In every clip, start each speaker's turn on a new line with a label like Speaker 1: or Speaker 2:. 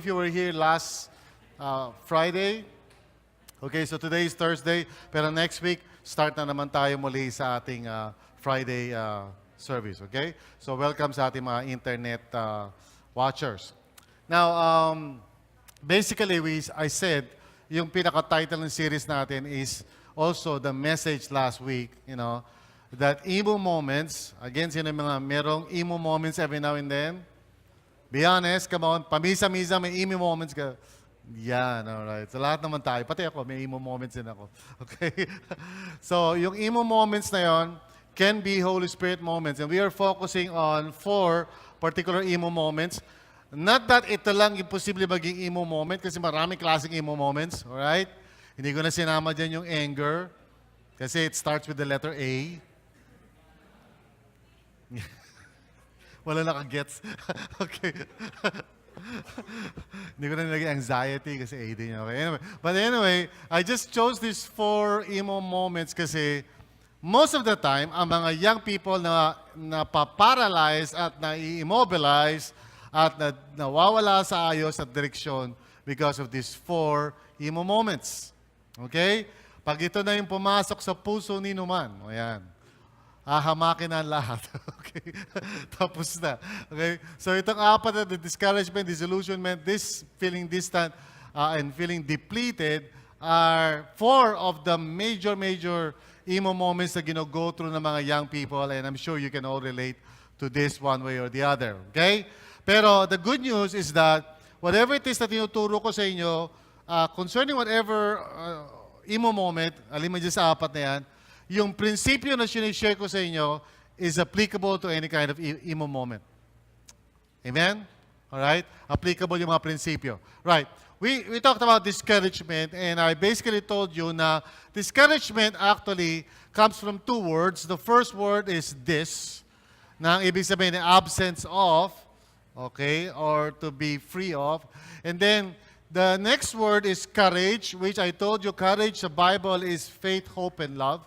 Speaker 1: if you were here last Friday. Okay, so today is Thursday, pero next week, start na naman tayo muli sa ating Friday service, okay? So welcome sa ating mga internet watchers. Now, basically, I said, yung pinaka-title ng series natin is also the message last week, that emo moments, again, sino yung mga merong emo moments every now and then? Be honest, come on, pamisa-misa may emo moments ka. Yan, alright. So lahat naman tayo, pati ako, may emo moments din ako. Okay? So yung emo moments na yon can be Holy Spirit moments. And we are focusing on 4 particular emo moments. Not that ito lang yung posible maging emo moment kasi maraming klaseng emo moments, alright? Hindi ko na sinama dyan yung anger kasi it starts with the letter A. Wala nakagets. Okay. Hindi ko na nilagay anxiety kasi A din yun. Okay. But anyway, I just chose these 4 emo moments kasi most of the time, ang mga young people na napaparalyze at na-immobilize at nawawala sa ayos at direksyon because of these 4 emo moments. Okay? Pag ito na yung pumasok sa puso ni Numan, ayan, hamakin na lahat. Okay? Tapos na. Okay? So itong apat na, the discouragement, disillusionment, this feeling distant, and feeling depleted are 4 of the major emo moments na go through ng mga young people, and I'm sure you can all relate to this one way or the other. Okay? Pero the good news is that whatever it is na tinuturo ko sa inyo, concerning whatever emo moment, alin mo dyan sa apat na yan, yung prinsipyo na sinishare ko sa inyo is applicable to any kind of emo moment. Amen? Alright? Applicable yung mga prinsipyo. Right. We talked about discouragement, and I basically told you na discouragement actually comes from 2 words. The first word is this, na ang ibig sabihin na absence of, okay, or to be free of. And then, the next word is courage, which I told you, courage sa Bible is faith, hope, and love.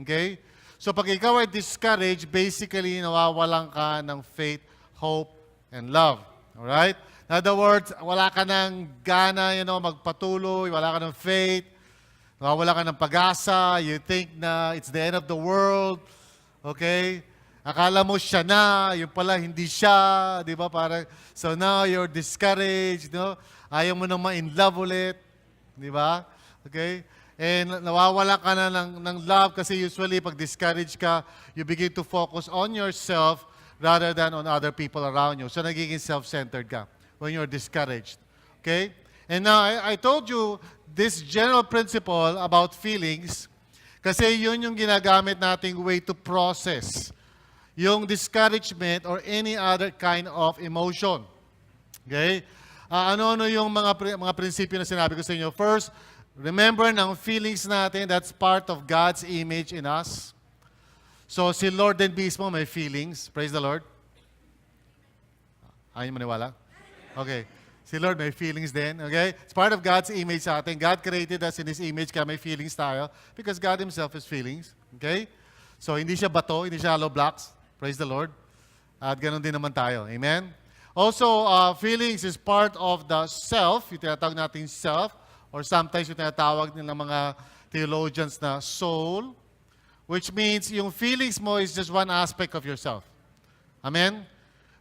Speaker 1: Okay? So pag ikaw ay discouraged, basically nawawalan ka ng faith, hope, and love. Alright? In other words, wala ka ng gana, magpatuloy, wala ka ng faith, nawawala ka ng pag-asa, you think na it's the end of the world. Okay? Akala mo siya na, yung pala hindi siya, di ba? Parang, so now you're discouraged, ayaw mo nang ma-in love ulit, di ba? Okay? And nawawala ka na ng love kasi usually pag discouraged ka, you begin to focus on yourself rather than on other people around you. So nagiging self-centered ka when you're discouraged. Okay? And now, I told you this general principle about feelings kasi yun yung ginagamit nating way to process yung discouragement or any other kind of emotion. Okay? Ano-ano yung mga prinsipyo na sinabi ko sa inyo? First, remember ng feelings natin, that's part of God's image in us. So, si Lord din mismo may feelings. Praise the Lord. Ayaw maniwala? Okay. Si Lord may feelings din. Okay? It's part of God's image sa atin. God created us in His image kaya may feelings tayo because God Himself has feelings. Okay? So, hindi siya bato, hindi siya hollow blocks. Praise the Lord. At ganun din naman tayo. Amen? Also, feelings is part of the self. Yung tinatawag natin self. Or sometimes yung tinatawag ng mga theologians na soul, which means yung feelings mo is just one aspect of yourself. Amen?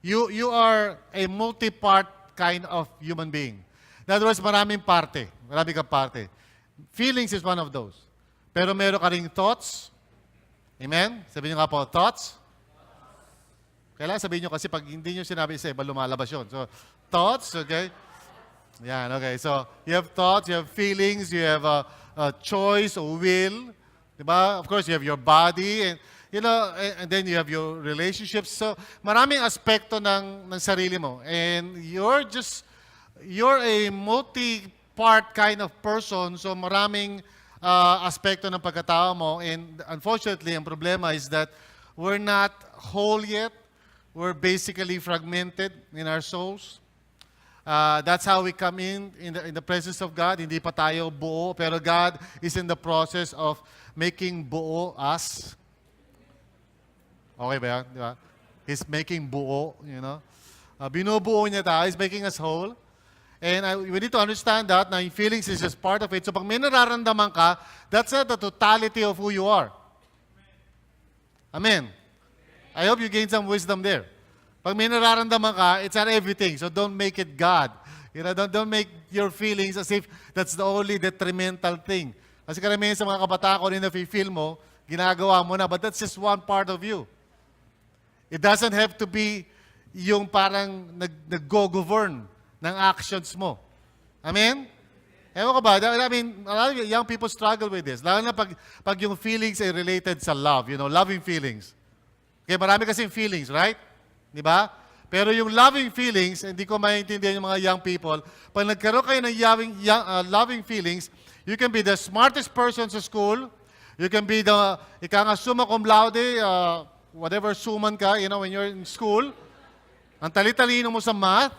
Speaker 1: You are a multi-part kind of human being. In other words, maraming parte. Marami kang parte. Feelings is one of those. Pero meron ka ring thoughts. Amen? Sabihin nyo nga po, thoughts. Kailangan sabihin nyo kasi pag hindi nyo sinabi sa iba, lumalabas yun. So, thoughts, okay? Yeah, okay. So, you have thoughts, you have feelings, you have a choice or will. Diba? Of course, you have your body, and and then you have your relationships. So, maraming aspekto ng sarili mo. And you're a multi-part kind of person. So, maraming aspekto ng pagkatao mo. And unfortunately, ang problema is that we're not whole yet. We're basically fragmented in our souls. That's how we come in the presence of God. Hindi pa tayo buo, pero God is in the process of making buo us. Okay ba yan? Di ba? He's making buo, Binubuo niya tayo. He's making us whole. And we need to understand that na yung feelings is just part of it. So pag may nararamdaman ka, that's not the totality of who you are. Amen. I hope you gain some wisdom there. Pag may nararamdaman ka, it's not everything. So don't make it God. Don't make your feelings as if that's the only detrimental thing. Kasi karamihan sa mga kabataan ko rin na feel mo, ginagawa mo na, but that's just one part of you. It doesn't have to be yung parang nag-go-govern ng actions mo. Amen? Ewan ko ba? I mean, a lot of young people struggle with this. Lalo na pag yung feelings ay related sa love, loving feelings. Okay, marami kasing feelings, right? Di ba? Pero yung loving feelings, hindi ko maintindihan yung mga young people. Pag nagkaroon kayo ng loving feelings, you can be the smartest person sa school. You can be ika nga summa cum laude, whatever suman ka, when you're in school. Ang tali-talino mo sa math.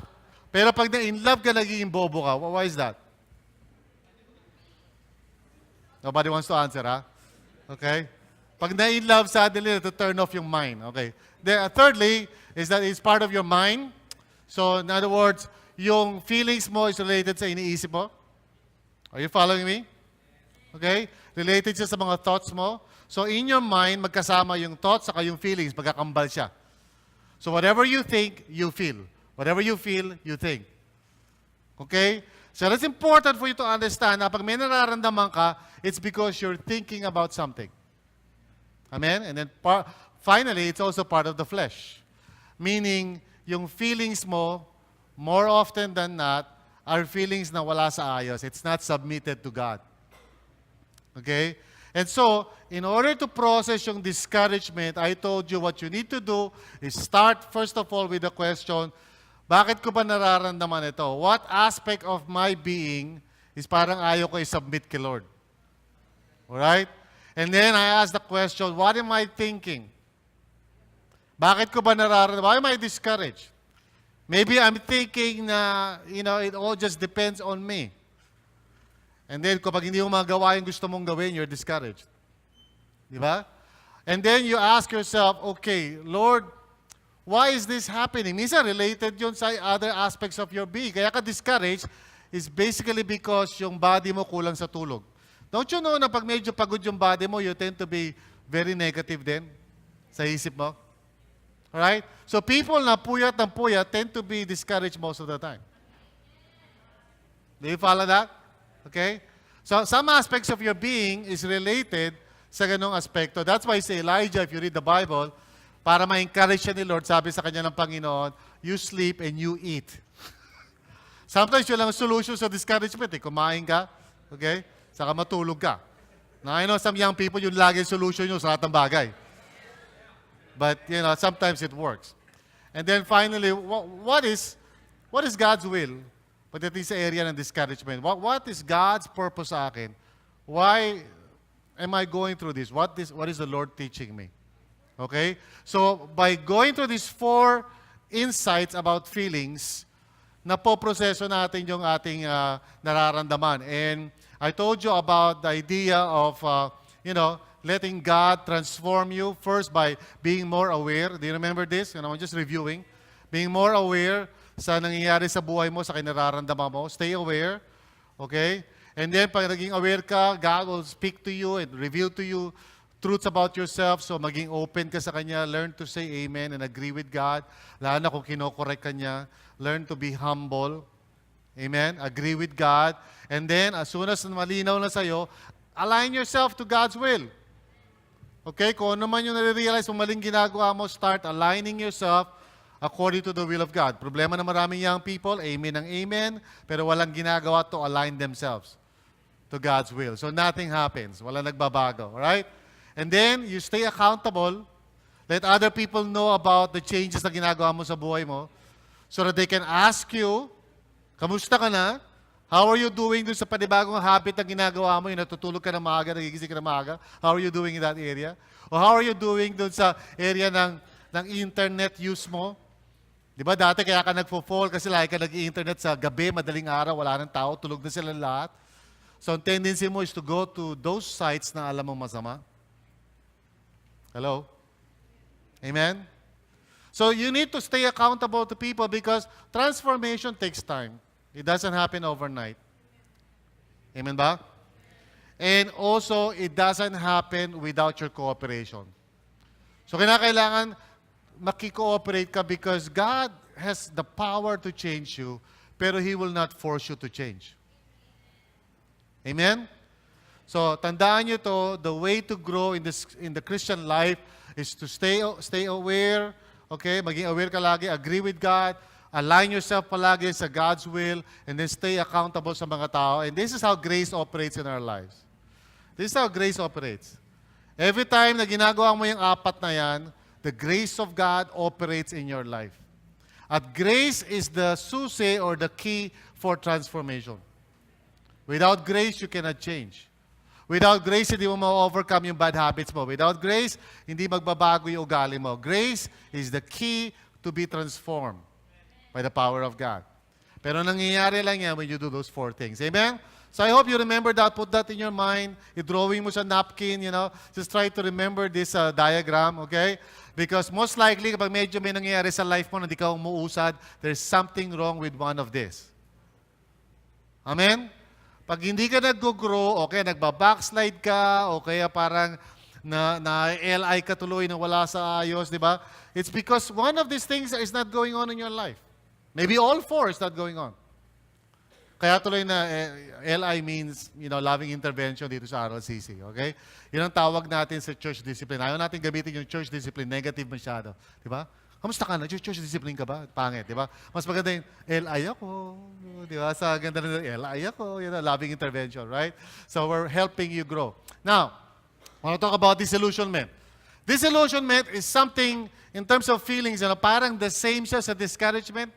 Speaker 1: Pero pag na-in love ka, nagiging bobo ka. Why is that? Nobody wants to answer, ha? Okay? Pag na-in love, suddenly, to turn off yung mind. Okay? Then, thirdly, is that it's part of your mind. So, in other words, yung feelings mo is related sa iniisip mo. Are you following me? Okay? Related siya sa mga thoughts mo. So, in your mind, magkasama yung thoughts saka yung feelings, magkakambal siya. So, whatever you think, you feel. Whatever you feel, you think. Okay? So, it's important for you to understand na pag may nararamdaman ka, it's because you're thinking about something. Amen? And then, finally, it's also part of the flesh. Meaning, yung feelings mo, more often than not, are feelings na wala sa ayos. It's not submitted to God. Okay? And so, in order to process yung discouragement, I told you what you need to do is start, first of all, with the question, bakit ko ba nararamdaman ito? What aspect of my being is parang ayaw ko i-submit kay Lord? Alright? And then I ask the question, what am I thinking? Bakit ko ba nararamdaman? Why am I discouraged? Maybe I'm thinking na, it all just depends on me. And then, kapag hindi mo magawa yung gusto mong gawin, you're discouraged. Di ba? And then you ask yourself, okay, Lord, why is this happening? Minsan related yun sa other aspects of your being. Kaya ka discouraged is basically because yung body mo kulang sa tulog. Don't you know na pag medyo pagod yung body mo, you tend to be very negative din sa isip mo? Alright? So people na puyat ng puyat tend to be discouraged most of the time. Do you follow that? Okay? So some aspects of your being is related sa ganong aspekto. That's why si Elijah, if you read the Bible, para ma-encourage siya ni Lord, sabi sa kanya ng Panginoon, you sleep and you eat. Sometimes yun lang solution sa discouragement. Kumain ka, okay? Saka matulog ka. Now, I know some young people, yung lagi solution nyo sa lahat ng bagay. But, sometimes it works. And then finally, what is God's will? Pagdating sa area ng discouragement. What is God's purpose sa akin? Why am I going through this? What is the Lord teaching me? Okay? So, by going through these 4 insights about feelings, napoproseso natin yung ating nararamdaman. And I told you about the idea of, letting God transform you first by being more aware. Do you remember this? I'm just reviewing. Being more aware sa nangyayari sa buhay mo, sa kinararamdaman mo. Stay aware. Okay? And then, pag naging aware ka, God will speak to you and reveal to you truths about yourself. So, maging open ka sa Kanya. Learn to say amen and agree with God. Lalo na kung kinokorek ka niya. Learn to be humble. Amen? Agree with God. And then, as soon as malinaw na sa'yo, align yourself to God's will. Okay? Kung ano man yung nare-realize mo maling ginagawa mo, start aligning yourself according to the will of God. Problema na maraming young people, amen ang amen, pero walang ginagawa to align themselves to God's will. So nothing happens. Walang nagbabago. Alright? And then, you stay accountable. Let other people know about the changes na ginagawa mo sa buhay mo so that they can ask you, kamusta ka na? How are you doing dun sa panibagong habit na ginagawa mo? Yung natutulog ka na maaga, nagigising ka na maaga. How are you doing in that area? Or how are you doing dun sa area ng internet use mo? Di ba dati kaya ka nagfo-fall kasi lagi ka nag-internet sa gabi, madaling araw, wala nang tao, tulog na sila lahat. So, ang tendency mo is to go to those sites na alam mong masama. Hello? Amen? So, you need to stay accountable to people because transformation takes time. It doesn't happen overnight. Amen ba? And also, it doesn't happen without your cooperation. So, kinakailangan makikooperate ka because God has the power to change you, pero He will not force you to change. Amen? So, tandaan nyo to, the way to grow in the Christian life is to stay aware, okay? Maging aware ka lagi, agree with God, align yourself palagi sa God's will, and then stay accountable sa mga tao. And this is how grace operates in our lives. This is how grace operates. Every time na ginagawa mo yung apat na yan, the grace of God operates in your life. At grace is the susi or the key for transformation. Without grace, you cannot change. Without grace, hindi mo ma-overcome yung bad habits mo. Without grace, hindi magbabago yung ugali mo. Grace is the key to be transformed by the power of God. Pero nangyayari lang yan when you do those four things. Amen? So I hope you remember that. Put that in your mind. I-drawing mo sa napkin, Just try to remember this diagram, okay? Because most likely, kapag medyo may nangyayari sa life mo na hindi ka umuusad, there's something wrong with one of this. Amen? Pag hindi ka nag-grow, okay, nagba-backslide ka, o kaya parang na-LI ka tuloy na wala sa ayos, di ba? It's because one of these things is not going on in your life. Maybe all four is not going on. Kaya tuloy na LI means, loving intervention dito sa RLCC, okay? Yun ang tawag natin sa church discipline. Ayaw natin gamitin yung church discipline, negative masyado. Di ba? Kamusta ka na? Church discipline ka ba? Pangit, di ba? Mas maganda yung LI ako. Di ba? Sa ganda na LI ako. Loving intervention, right? So we're helping you grow. Now, I want to talk about disillusionment. Disillusionment is something, in terms of feelings, parang the same siya sa discouragement.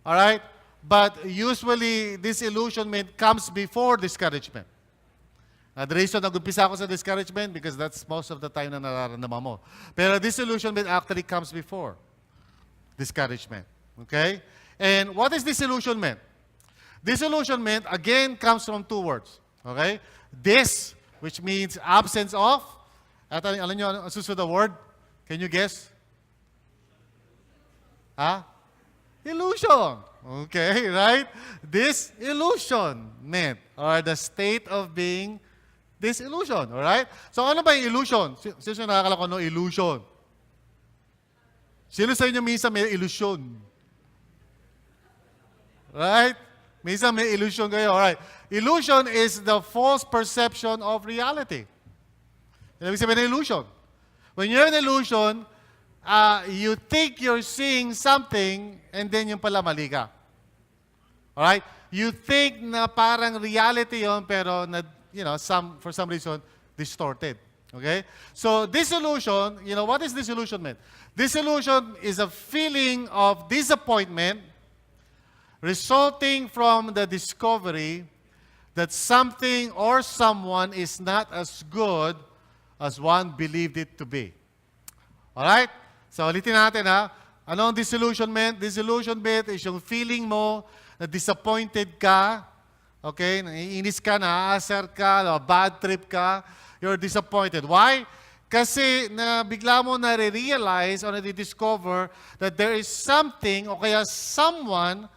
Speaker 1: Alright? But usually, disillusionment comes before discouragement. The reason nag-umpisa ako sa discouragement because that's most of the time na nararamdaman mo. Pero disillusionment actually comes before discouragement. Okay? And what is disillusionment? Disillusionment, again, comes from two words. Okay? Dis, which means absence of. At alam nyo, ang susunod na word? Can you guess? Illusion. Okay, right? Disillusionment, or the state of being disillusioned, all right? So ano ba yung illusion? Sino nakakala ko no illusion? Sino sa inyo minsan may illusion? Right? Minsan may illusion kayo, all right? Illusion is the false perception of reality. Ibig sabihin ng illusion. When you're in illusion, you think you're seeing something and then yung pala mali ka. Alright? You think na parang reality yon pero for some reason, distorted. Okay? So, disillusion, what is disillusionment? Disillusion is a feeling of disappointment resulting from the discovery that something or someone is not as good as one believed it to be. Alright? So, ulitin natin Ano ang disillusionment? Disillusionment is yung feeling mo na disappointed ka, okay? Naiinis ka, naaasar ka, bad trip ka, you're disappointed. Why? Kasi bigla mo na-realize or na-discover that there is something o kaya someone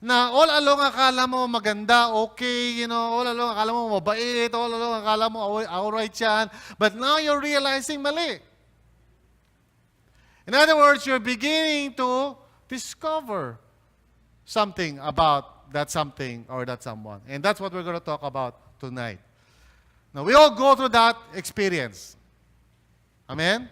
Speaker 1: na all along akala mo maganda, okay, all along akala mo mabait, all along akala mo alright yan, but now you're realizing mali. In other words, you're beginning to discover something about that something or that someone. And that's what we're going to talk about tonight. Now, we all go through that experience. Amen?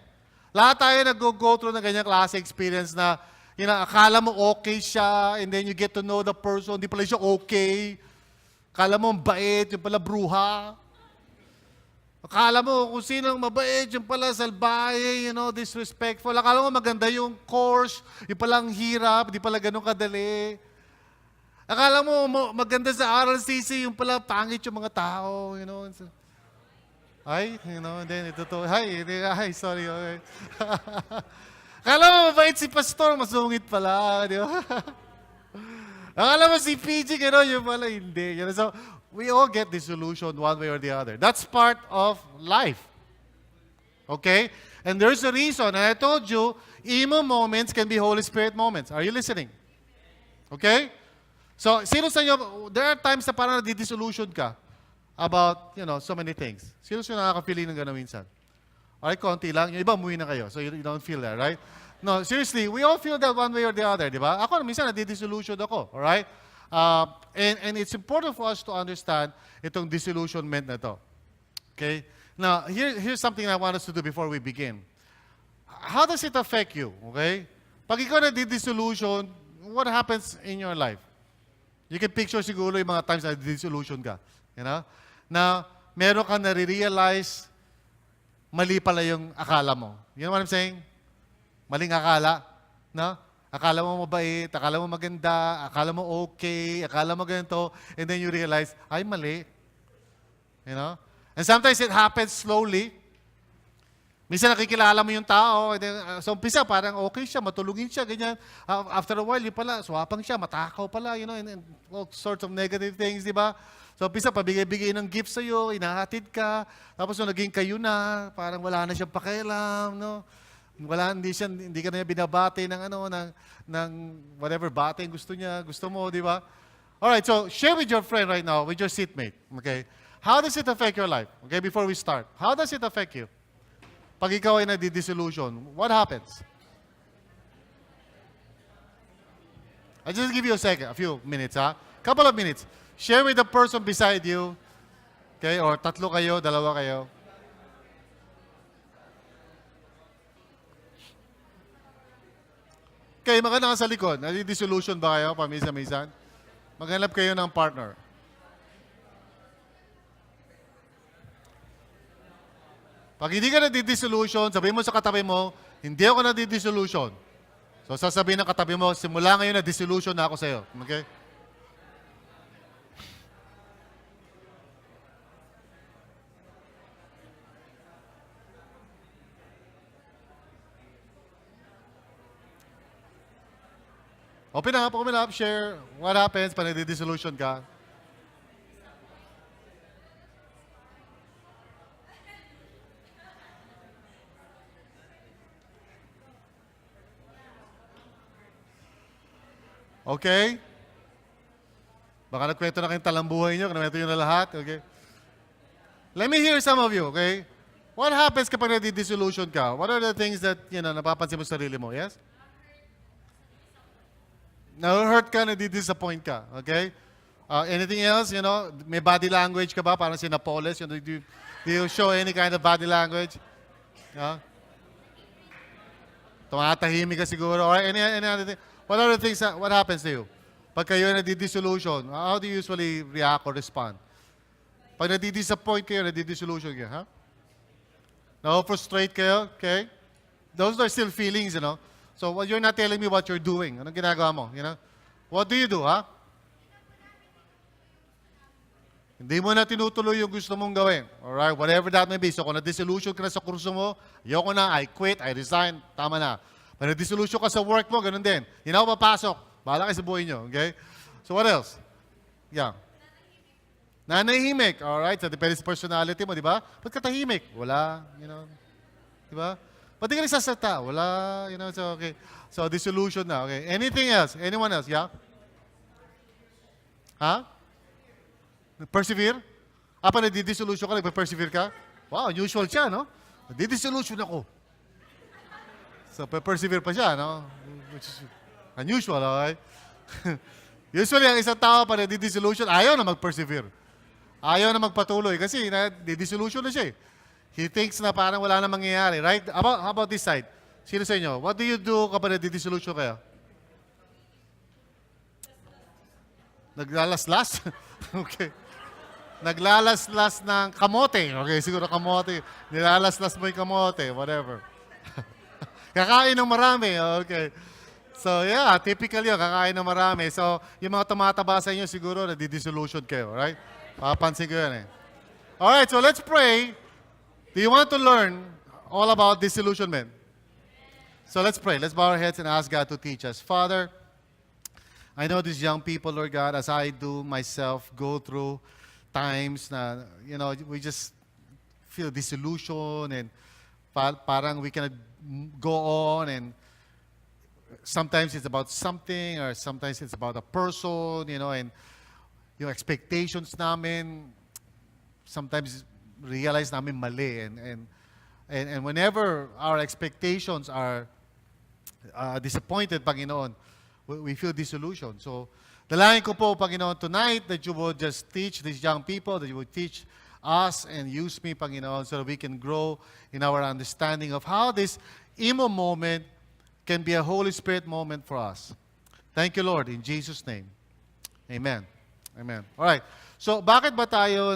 Speaker 1: Lahat tayo nag-go through na ganyang klase experience na akala mo okay siya and then you get to know the person, hindi pala siya okay. Akala mo bait, yung pala bruha. Akala mo kung sinong mabait, yung pala salbahe, disrespectful. Akala mo maganda yung course, yung palang hirap, di pala ganun kadali. Akala mo maganda sa RLCC, yung pala pangit yung mga tao, Ay, then ito to. Hi, sorry. Okay. Akala mo mabait si pastor, masungit pala, di ba? Akala mo si PG, yung pala hindi. So, we all get disillusioned one way or the other. That's part of life. Okay? And there's a reason. And I told you, emo moments can be Holy Spirit moments. Are you listening? Okay? So, sino sa inyo, there are times na parang nadidisillusion ka about, so many things. Sino sa inyo nakaka-feeling ng gano'n minsan? Alright, konti lang. Yung iba, umuwi na kayo. So, you don't feel that, right? No, seriously, we all feel that one way or the other, di ba? Ako, minsan, nadidisillusion ako, alright? And it's important for us to understand itong disillusionment na to. Okay? Now, here's something I want us to do before we begin. How does it affect you? Okay? Pag ikaw nadidisillusion, what happens in your life? You can picture siguro yung mga times na disillusion ka. You know? Na meron kang nare-realize, mali pala yung akala mo. You know what I'm saying? Maling akala. No? Akala mo mabait, akala mo maganda, akala mo okay, akala mo ganito, and then you realize, ay, mali. You know? And sometimes it happens slowly. Minsan nakikilala mo yung tao, and then, sa umpisa parang okay siya, matulungin siya, ganyan. After a while, yun pala, swapang siya, matakaw pala, and all sorts of negative things, di ba? So umpisa, pabigay-bigay ng gift sa'yo, inahatid ka, tapos naging kayo na, parang wala na siyang pakialam, no? Hindi ka na niya binabati ng whatever bate gusto niya, gusto mo, di ba? Alright, so share with your friend right now, with your seatmate, okay? How does it affect your life? Okay, before we start, how does it affect you? Pag ikaw ay nadi-disillusion, what happens? I'll just give you a few minutes, ha? Couple of minutes. Share with the person beside you, okay? Or tatlo kayo, dalawa kayo. Okay, mga nasa likod, nadi-disillusion ba kayo, pamisa-misan? Maghanap kayo ng partner. Pag hindi ka nadi-disillusion, sabihin mo sa katabi mo, hindi ako nadi-disillusion. So sasabihin ng katabi mo, simula ngayon na-disillusion na ako sa'yo. Okay? Open up, share what happens pag nadi-disillusion ka. Okay? Baka nagkwento na kayong talambuhay nyo, kinamento nyo na lahat, okay? Let me hear some of you, okay? What happens kapag nadi-disillusion ka? What are the things that, napapansin mo sa sarili mo, yes? Na-hurt ka, nadi-disappoint ka, okay? Anything else, may body language ka ba? Parang si Napoles, do you show any kind of body language? Tumatahimik ka siguro, or any other thing? What are the things what happens to you? Pag kayo nadi-disillusion, how do you usually react or respond? Pag nadi-disappoint kayo, nadi-disillusion kayo, ha? Na-frustrate kayo, okay? Those are still feelings, So you're not telling me what you're doing. Anong ginagawa mo, What do you do, ha? Hindi mo na tinutuloy yung gusto mong gawin. Alright, whatever that may be. So kung na-disillusion ka na sa kurso mo, ayoko na, I quit, I resign, tama na. Pag na-disillusion ka sa work mo, ganun din. Hindi na ako papasok. Bahala kayo sa buhay nyo, okay? So what else? Yeah. Nanahimik, alright? So depende sa personality mo, di ba? Ba't ka tahimik? Wala, Di ba? Ba't di ka nagsasata? Wala, so okay. So disillusion na, okay. Anything else? Anyone else? Yeah? Ha? Persevere? Pa nadi-disillusion ka, nagpa-persevere ka? Wow, unusual siya, no? Nadi-disillusion ako. So, persevere pa siya, no? Which is unusual, okay? Usually, ang isang tao pa nadi-disillusion, ayaw na mag-persevere. Ayaw na magpatuloy kasi nadi-disillusion na siya eh. He thinks na parang wala na mangyayari, right? How about this side? Sino sa inyo? What do you do kapag nadi-disillusion kayo? Naglalaslas? Okay. Naglalaslas ng kamote. Okay, siguro kamote. Nilalaslas mo yung kamote, whatever. Kakain ng marami, okay. So yeah, typical yun, kakain ng marami. So yung mga tumataba sa inyo siguro, nadi-disillusion kayo, right? Papansin ko yun eh. Alright, so let's pray. Do you want to learn all about disillusionment? So let's pray. Let's bow our heads and ask God to teach us. Father, I know these young people, Lord God, as I do myself, go through times na, we just feel disillusion and parang we cannot go on and sometimes it's about something, or sometimes it's about a person, and yung expectations namin, sometimes realize namin mali. And whenever our expectations are disappointed, Panginoon, we feel disillusioned. So, dalangin ko po, Panginoon, tonight that you would just teach these young people, that you would teach us and use me, Panginoon, so that we can grow in our understanding of how this emo moment can be a Holy Spirit moment for us. Thank you, Lord, in Jesus' name. Amen. Amen. All right. So, bakit ba tayo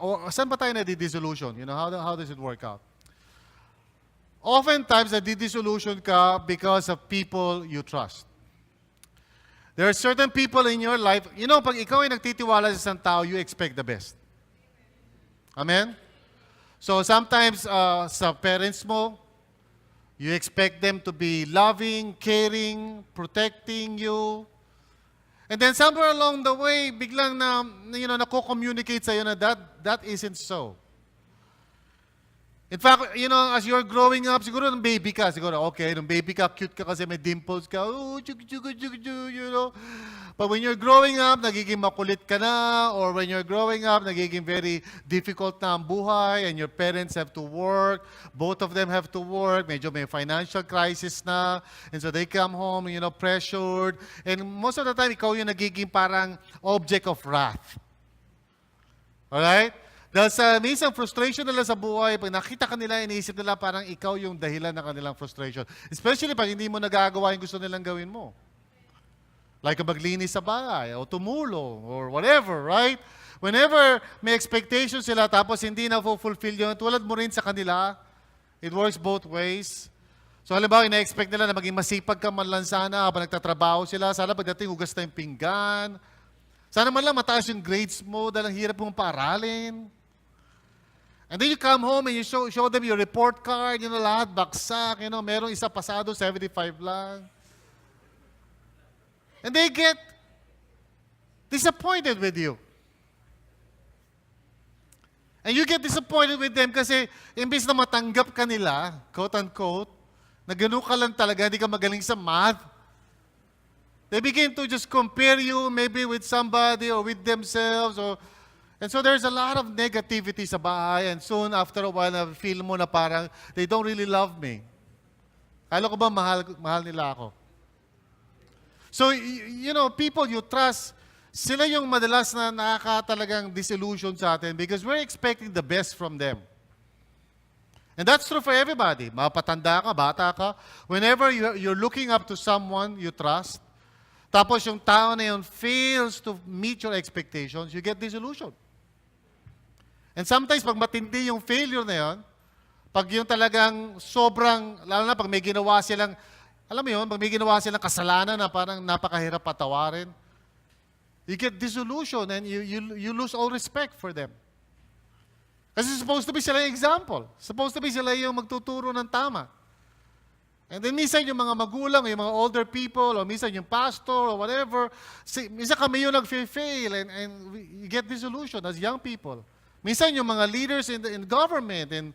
Speaker 1: or saan ba tayo na-disillusion? How does it work out? Oftentimes, na-disillusion ka because of people you trust. There are certain people in your life, pag ikaw ay nagtitiwala sa isang tao, you expect the best. Amen? So, sometimes, sa parents mo, you expect them to be loving, caring, protecting you. And then somewhere along the way, biglang nako-communicate sa'yo na that isn't so. In fact, as you're growing up, siguro nung baby ka, okay, nung baby ka, cute ka kasi may dimples ka, But when you're growing up, nagiging makulit ka na, or when you're growing up, nagiging very difficult na ang buhay, and your parents have to work, both of them have to work, medyo may financial crisis na, and so they come home, pressured, and most of the time, ikaw yung nagiging parang object of wrath. Alright? Dahil sa minsan frustration nila sa buhay, pag nakita ka nila, iniisip nila parang ikaw yung dahilan ng kanilang frustration. Especially pag hindi mo nagagawa yung gusto nilang gawin mo. Like maglinis sa bahay, o tumulong, or whatever, right? Whenever may expectations sila, tapos hindi na fulfill yun, tulad mo rin sa kanila, it works both ways. So halimbawa, ina-expect nila na maging masipag ka man lang sana habang nagtatrabaho sila. Sana pagdating hugas na yung pinggan. Sana man lang mataas yung grades mo dahil ang hirap mong paaralin. And then you come home and you show them your report card, lahat baksak, merong isa pasado, 75 lang. And they get disappointed with you. And you get disappointed with them kasi imbis na matanggap ka nila, quote-unquote, na gano'n ka lang talaga, hindi ka magaling sa math, they begin to just compare you maybe with somebody or with themselves, and so there's a lot of negativity sa bahay, and soon after a while, feel mo na parang they don't really love me. Kala ko ba mahal nila ako? So, people you trust, sila yung madalas na nakakatalagang disillusion sa atin because we're expecting the best from them. And that's true for everybody. Mapatanda ka, bata ka. Whenever you're looking up to someone you trust, tapos yung tao na yun fails to meet your expectations, you get disillusioned. And sometimes, pag matindi yung failure na yun, pag yung talagang sobrang, lalo na pag may ginawa silang, alam mo yun, pag may ginawa silang kasalanan na parang napakahirap patawarin, you get disillusioned and you lose all respect for them. Kasi supposed to be sila yung example. Supposed to be sila yung magtuturo ng tama. And then minsan yung mga magulang, yung mga older people, o minsan yung pastor, or whatever, minsan kami yung nag-fail and you get disillusioned as young people. Minsan yung mga leaders in government, and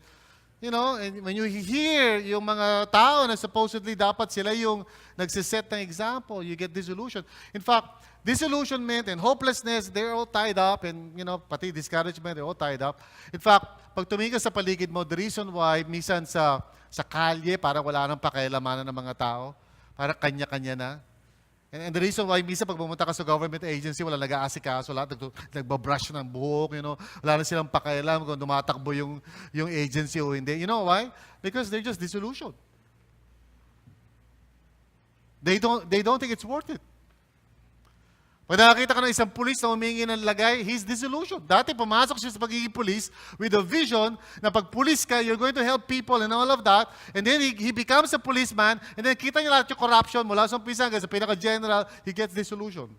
Speaker 1: and when you hear yung mga tao na supposedly dapat sila yung nagsiset ng example, you get disillusioned. In fact, disillusionment and hopelessness, they're all tied up, and pati discouragement, they're all tied up. In fact, pag tumingin ka sa paligid mo, the reason why minsan sa kalye, parang wala nang pakialamanan ng mga tao, parang kanya-kanya na. And the reason why, minsan pag pumunta ka sa government agency, wala nag-aasikaso, lahat nagbabrush ng buhok, wala na silang pakialam kung dumatakbo yung agency o hindi. You know why? Because they're just disillusioned. They don't think it's worth it. Pag nakakita ka ng isang pulis na humingi ng lagay, he's disillusioned. Dati pumasok siya sa pagiging pulis with a vision na pag pulis ka, you're going to help people and all of that. And then he becomes a policeman, and then kita niya lahat yung corruption mula sa umpisa hanggang sa pinaka-general, he gets disillusioned.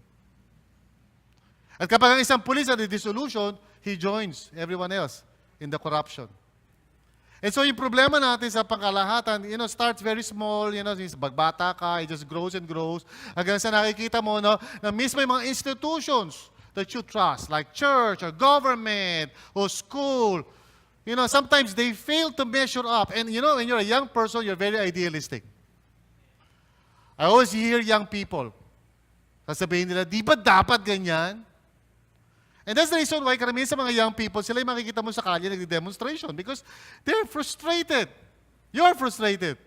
Speaker 1: At kapag ang isang pulis na disillusioned, he joins everyone else in the corruption. And so yung problema natin sa pangkalahatan, starts very small, bagbata ka, it just grows and grows. Hanggang sa nakikita mo, na mismo yung mga institutions that you trust, like church or government or school, sometimes they fail to measure up. And when you're a young person, you're very idealistic. I always hear young people, sasabihin nila, di ba dapat ganyan? And that's the reason why karamihan sa mga young people, sila yung makikita mo sa kalye nag-demonstration because they're frustrated. You're frustrated.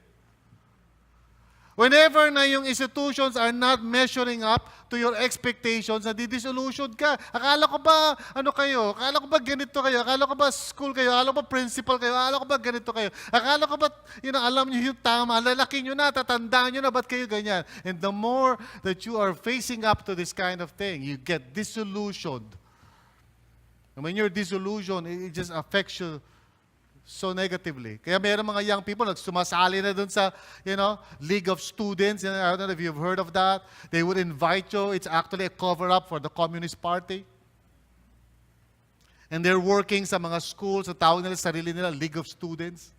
Speaker 1: Whenever na yung institutions are not measuring up to your expectations, nadidisillusion ka. Akala ko ba, ano kayo? Akala ko ba ganito kayo? Akala ko ba school kayo? Akala ko ba principal kayo? Akala ko ba ganito kayo? Akala ko ba, alam niyo yung tama, lalaki nyo na, tatandaan nyo na, ba't kayo ganyan? And the more that you are facing up to this kind of thing, you get disillusioned. And when you're disillusioned, it just affects you so negatively. Kaya mayroong mga young people nagsumasali na dun sa, League of Students. I don't know if you've heard of that. They would invite you. It's actually a cover-up for the Communist Party. And they're working sa mga schools. Ang tawag nila, sarili nila, League of Students.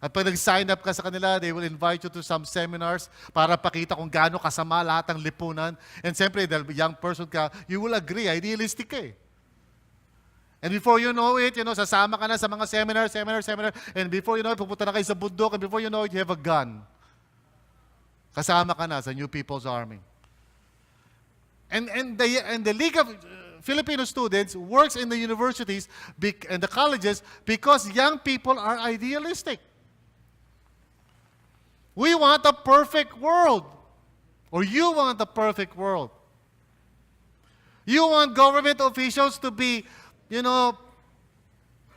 Speaker 1: At pag nag-sign up ka sa kanila, they will invite you to some seminars para pakita kung gaano kasama lahat ng lipunan. And siyempre, dahil young person ka, you will agree. Idealistic ka eh. And before you know it, sasama ka na sa mga seminar. And before you know it, pupunta na kayo sa bundok. And before you know it, you have a gun. Kasama ka na sa New People's Army. And the League of Filipino Students works in the universities and the colleges because young people are idealistic. We want a perfect world. Or you want a perfect world. You want government officials to be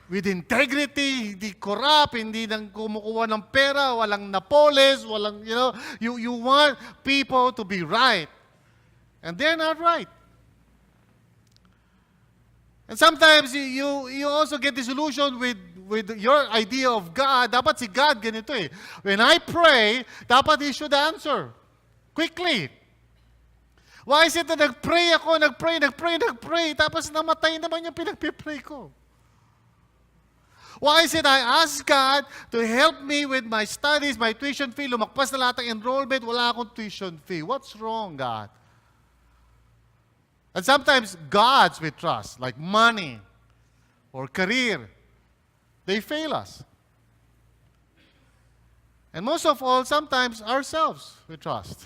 Speaker 1: with integrity, hindi corrupt, hindi nang kumukuha ng pera, walang napoles, walang, you want people to be right. And they're not right. And sometimes you also get disillusioned with your idea of God. Dapat si God ganito eh. When I pray, dapat He should answer quickly. Why is it na nag-pray ako, nag-pray, tapos namatay naman yung pinag-pray ko? Why is it I ask God to help me with my studies, my tuition fee, lumakpas na lahat ng enrollment, wala akong tuition fee. What's wrong, God? And sometimes gods we trust, like money or career, they fail us. And most of all, sometimes ourselves we trust.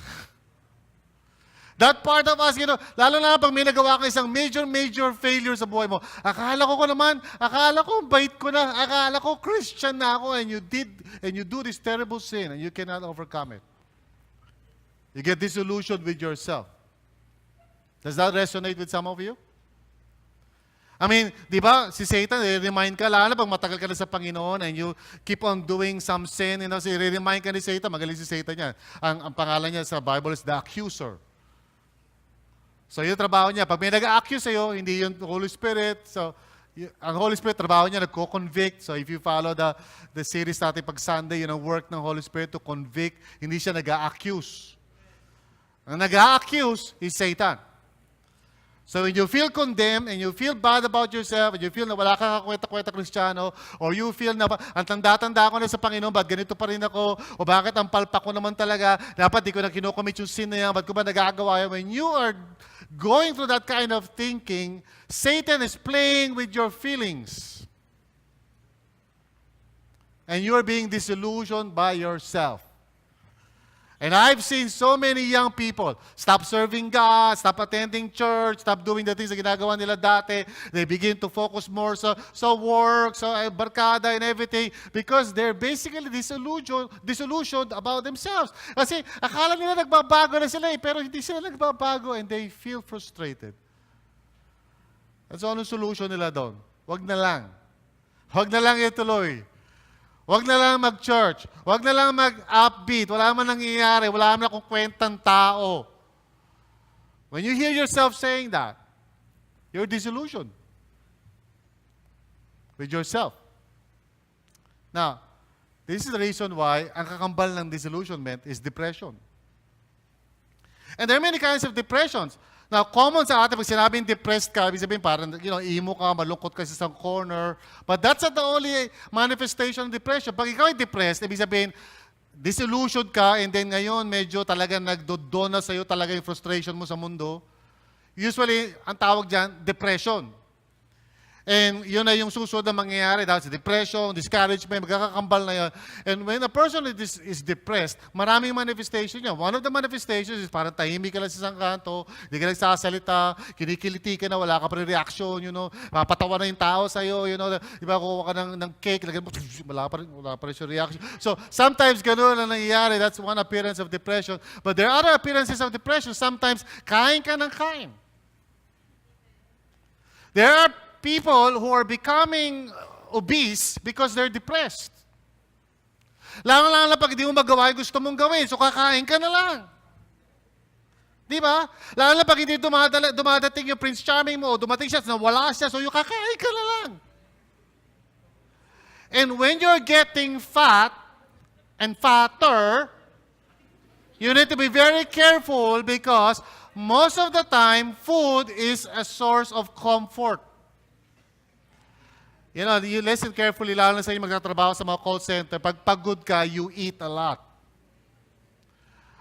Speaker 1: That part of us, lalo na pag may nagawa ka isang major failure sa buhay mo, akala ko bait ko na, akala ko Christian na ako, and you do this terrible sin, and you cannot overcome it. You get disillusioned with yourself. Does that resonate with some of you? I mean, di ba, si Satan, remind ka, lalo pag matagal ka na sa Panginoon and you keep on doing some sin, remind ka ni Satan, magaling si Satan yan. Ang pangalan niya sa Bible is the accuser. So, yung trabaho niya, pag may nag-accuse sa'yo, hindi yung Holy Spirit. So, ang Holy Spirit, trabaho niya, nagko-convict. So, if you follow the series natin pag Sunday, yun ang work ng Holy Spirit to convict. Hindi siya nag-accuse. Ang nag-accuse is Satan. So, when you feel condemned and you feel bad about yourself and you feel na wala kang kakweta-kweta Kristiyano or you feel na ang tanda-tanda ko na sa Panginoon, ba't ganito pa rin ako? O bakit ang palpak ko naman talaga? Dapat di ko na kinocommit yung sin na yan. Ba't ko ba nagagawa yan? When you are going through that kind of thinking, Satan is playing with your feelings. And you are being disillusioned by yourself. And I've seen so many young people stop serving God, stop attending church, stop doing the things na ginagawa nila dati. They begin to focus more sa work, sa barkada and everything because they're basically disillusioned about themselves. Kasi akala nila nagbabago na sila pero hindi sila nagbabago and they feel frustrated. At so anong solution nila doon? Wag na lang. Wag na lang ituloy. Wag na lang mag-church. Wag na lang mag-upbeat. Wala man nangyayari. Wala man akong kwentang tao. When you hear yourself saying that, you're disillusioned with yourself. Now, this is the reason why ang kakambal ng disillusionment is depression. And there are many kinds of depressions. Now, common sa atin, pag sinabing depressed ka, ibig sabihin parang, emo ka, malungkot ka sa isang corner. But that's not the only manifestation of depression. Pag ikaw ay depressed, ibig sabihin, disillusioned ka, and then ngayon, medyo talaga nagdodona sa'yo talaga yung frustration mo sa mundo. Usually, ang tawag dyan, depression. And yun na yung susunod na mangyayari. That's depression, discouragement, magkakakambal na yun. And when a person is depressed, maraming manifestation niya. One of the manifestations is parang tahimik ka lang sa isang kanto, hindi ka nagsasalita, kinikiliti ka na, wala ka pa rin reaction, papatawa na yung tao sa'yo, di ba, kuha ka ng cake, lagyan mo, wala pa rin siya reaction. So, sometimes ganun na nangyayari. That's one appearance of depression. But there are other appearances of depression. Sometimes, kain ka ng kain. There are people who are becoming obese because they're depressed. Lang pag hindi mo magawa yung gusto mong gawin, so kakain ka na lang. Di ba? Lang pag hindi dumadating yung Prince Charming mo, dumating siya, wala siya, so yung kakain ka na lang. And when you're getting fat and fatter, you need to be very careful because most of the time, food is a source of comfort. You listen carefully, lalo na sa inyo magtatrabaho sa mga call center. Pag pagod ka, you eat a lot.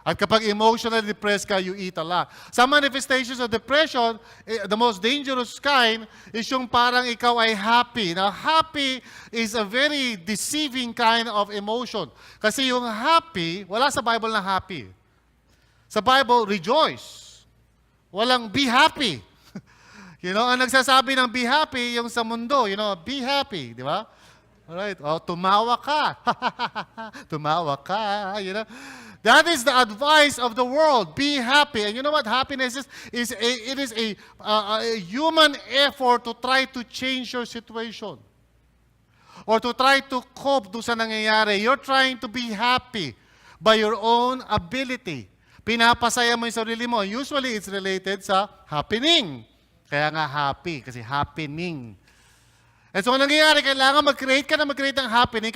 Speaker 1: At kapag emotionally depressed ka, you eat a lot. Some manifestations of depression, the most dangerous kind, is yung parang ikaw ay happy. Now, happy is a very deceiving kind of emotion. Kasi yung happy, wala sa Bible na happy. Sa Bible, rejoice. Walang be happy. Ang nagsasabi ng be happy, yung sa mundo, be happy, di ba? Alright, tumawa ka. Tumawa ka, That is the advice of the world. Be happy. And you know what happiness is? It is a human effort to try to change your situation. Or to try to cope doon sa nangyayari. You're trying to be happy by your own ability. Pinapasaya mo yung sarili mo. Usually, it's related sa happening. Kaya nga happy, kasi happening. And so, nangyayari, kailangan mag-create ka na mag-create ng happening.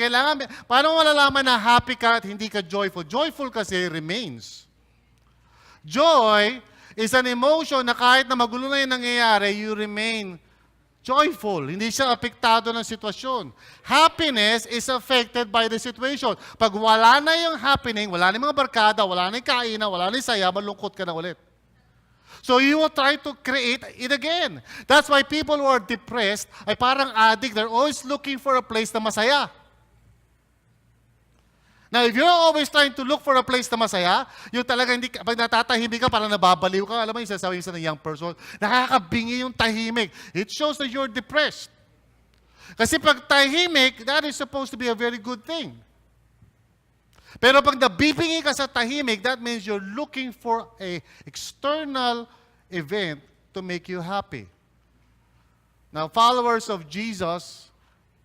Speaker 1: Paano mo malalaman na happy ka at hindi ka joyful? Joyful kasi remains. Joy is an emotion na kahit na magulo na yung nangyayari, you remain joyful. Hindi siya apektado ng sitwasyon. Happiness is affected by the situation. Pag wala na yung happening, wala na yung mga barkada, wala na yung kainan, wala na yung saya, malungkot ka na ulit. So you will try to create it again. That's why people who are depressed ay parang addict. They're always looking for a place na masaya. Now, if you're always trying to look for a place na masaya, yung talaga hindi, pag natatahimik ka, parang nababaliw ka. Alam mo yung sasabihin sa young person, nakakabingi yung tahimik. It shows that you're depressed. Kasi pag tahimik, that is supposed to be a very good thing. Pero pag nabibingi ka sa tahimik, that means you're looking for a external event to make you happy. Now, followers of Jesus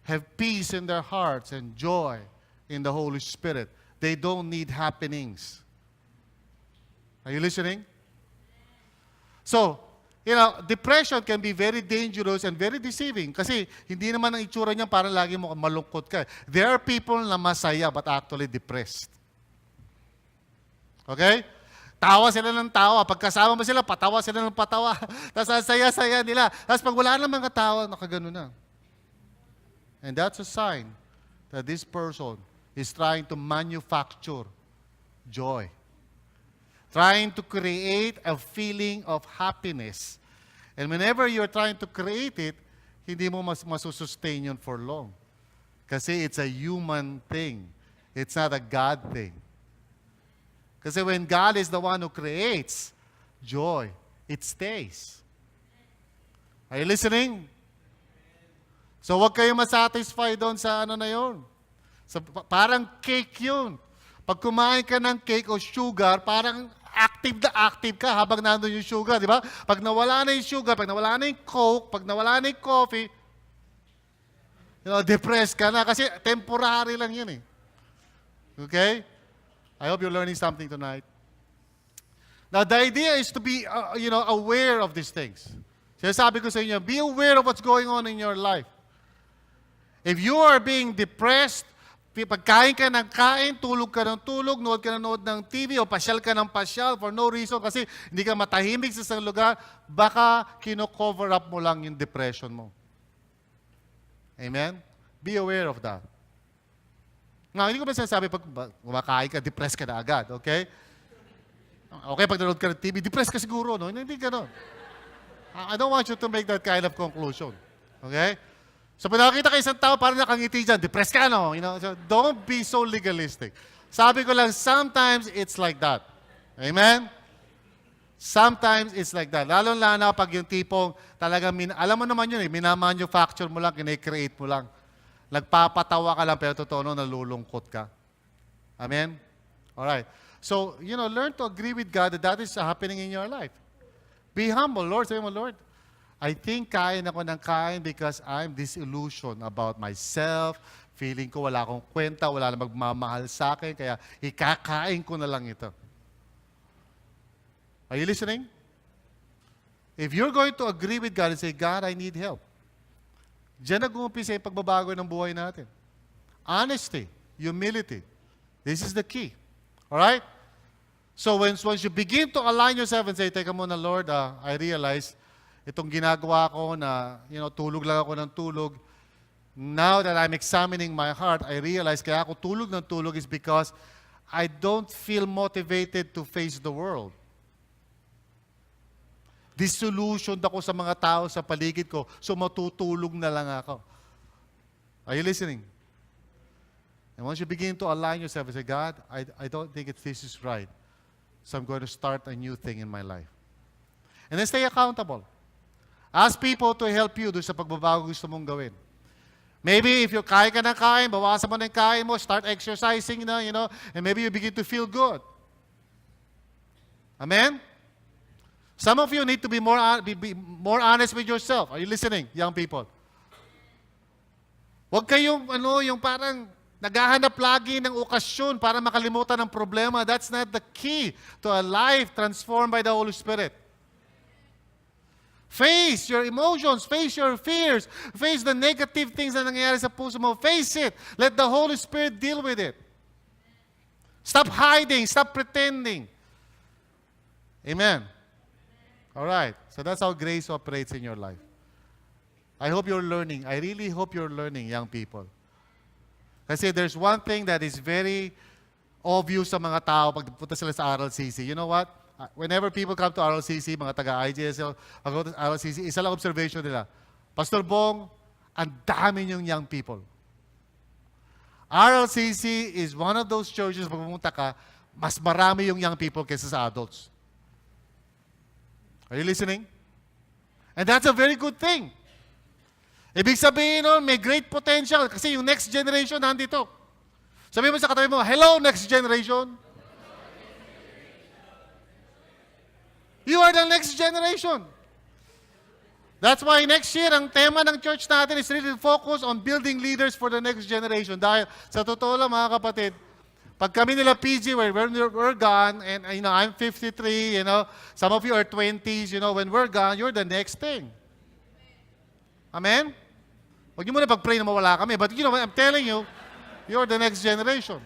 Speaker 1: have peace in their hearts and joy in the Holy Spirit. They don't need happenings. Are you listening? So, depression can be very dangerous and very deceiving kasi hindi naman ang itsura niya parang lagi mo malungkot ka. There are people na masaya but actually depressed. Okay? Tawa sila ng tawa. Pagkasama mo sila, patawa sila ng patawa. Tapos ang saya-saya nila. Tapos pag wala namang katawa, nakagano na. And that's a sign that this person is trying to manufacture joy. Trying to create a feeling of happiness. And whenever you're trying to create it, hindi mo masusustain yun for long. Kasi it's a human thing. It's not a God thing. Kasi when God is the one who creates joy, it stays. Are you listening? So wag kayo masatisfy doon sa na yun. So, parang cake yun. Pag kumain ka ng cake o sugar, parang active ka habang nandun yung sugar, di ba? Pag nawala na yung sugar, pag nawala na yung Coke, pag nawala na yung coffee, depressed ka na kasi temporary lang yun eh. Okay? I hope you're learning something tonight. Now, the idea is to be, aware of these things. Sinasabi ko sa inyo, be aware of what's going on in your life. If you are being depressed, pagkain ka ng kain, tulog ka ng tulog, nood ka ng TV, o pasyal ka ng pasyal for no reason kasi hindi ka matahimik sa isang lugar, baka kino-cover up mo lang yung depression mo. Amen? Be aware of that. Nga, hindi ko ba sinasabi pag kumakain ka, depressed ka na agad, okay? Okay, pag nanood ka ng TV, depressed ka siguro, no? Hindi ka, no? I don't want you to make that kind of conclusion. Okay? So, pag nakakita ka isang tao, parang nakangiti dyan, depressed ka, no? You know? So, don't be so legalistic. Sabi ko lang, sometimes it's like that. Amen? Sometimes it's like that. Lalo-lalo na pag yung tipong talagang, alam mo naman yun minamanufacture mo lang, kinecreate mo lang. Nagpapatawa ka lang, pero totoo no, nalulungkot ka. Amen? Alright. So, learn to agree with God that is happening in your life. Be humble. Lord, sabi mo, Lord, I think kain ako ng kain because I'm disillusioned about myself. Feeling ko wala akong kwenta, wala na magmamahal sa akin, kaya ikakain ko na lang ito. Are you listening? If you're going to agree with God and say, God, I need help. Diyan nag-uumpisa yung pagbabago ng buhay natin. Honesty, humility. This is the key. Alright? So once you begin to align yourself and say, teka muna, Lord, I realize itong ginagawa ko na, tulog lang ako ng tulog. Now that I'm examining my heart, I realize kaya ako tulog ng tulog is because I don't feel motivated to face the world. Disillusioned ako sa mga tao sa paligid ko, so matutulog na lang ako. Are you listening? And once you begin to align yourself and say, God, I don't think this is right. So I'm going to start a new thing in my life. And then stay accountable. Ask people to help you doon sa pagbabago gusto mong gawin. Maybe if you kain ka ng kain, bawasan mo ng kain mo, start exercising na, and maybe you begin to feel good. Amen? Some of you need to be more honest with yourself. Are you listening, young people? Huwag kayong, yung parang naghahanap lagi ng okasyon para makalimutan ng problema. That's not the key to a life transformed by the Holy Spirit. Face your emotions, face your fears, face the negative things na nangyayari sa puso mo. Face it. Let the Holy Spirit deal with it. Stop hiding, stop pretending. Amen. All right. So that's how grace operates in your life. I hope you're learning. I really hope you're learning, young people. Kasi there's one thing that is very obvious sa mga tao pag punta sila sa RLCC. You know what? Whenever people come to RLCC, mga taga-IGSL, go to RLCC, isa lang observation nila. Pastor Bong, ang dami niyong young people. RLCC is one of those churches, pag pumunta ka, mas marami yung young people kaysa sa adults. Are you listening? And that's a very good thing. Ibig sabihin nun, may great potential kasi yung next generation nandito. Sabihin mo sa katabi mo, hello, next generation. You are the next generation. That's why next year, ang tema ng church natin is really focus on building leaders for the next generation. Dahil sa totoo lang mga kapatid, pag kami nila PG, when we're gone, and I'm 53, some of you are 20s, when we're gone, you're the next thing. Amen? Huwag niyo muna pag-pray na mawala kami. But I'm telling you, you're the next generation.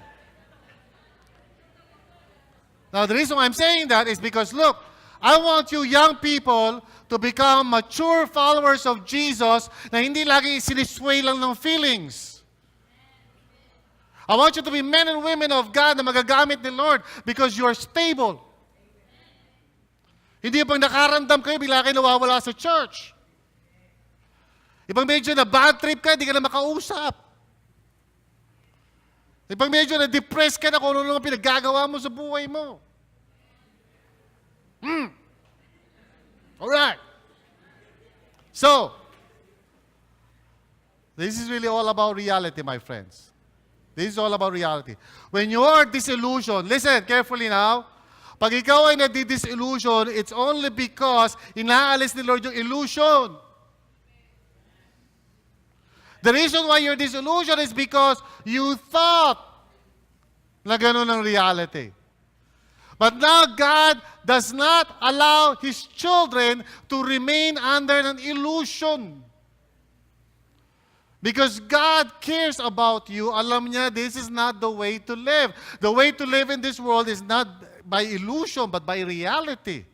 Speaker 1: Now, the reason why I'm saying that is because, look, I want you young people to become mature followers of Jesus na hindi lagi sinisway lang ng feelings. I want you to be men and women of God na magagamit ni Lord because you're stable. Hindi pag nakaramdam kayo, bigla kayo nawawala sa church. Ibang medyo na bad trip ka, hindi ka na makausap. Ibang medyo na depressed ka na kung ano naman pinaggagawa mo sa buhay mo. All right. So, this is really all about reality, my friends. This is all about reality. When you are disillusioned, listen carefully now. Pag ikaw ay nadi-disillusion, it's only because inaalis ni Lord yung illusion. The reason why you're disillusioned is because you thought na gano'n ang reality. But now God does not allow His children to remain under an illusion. Because God cares about you. Alam niya, this is not the way to live. The way to live in this world is not by illusion, but by reality.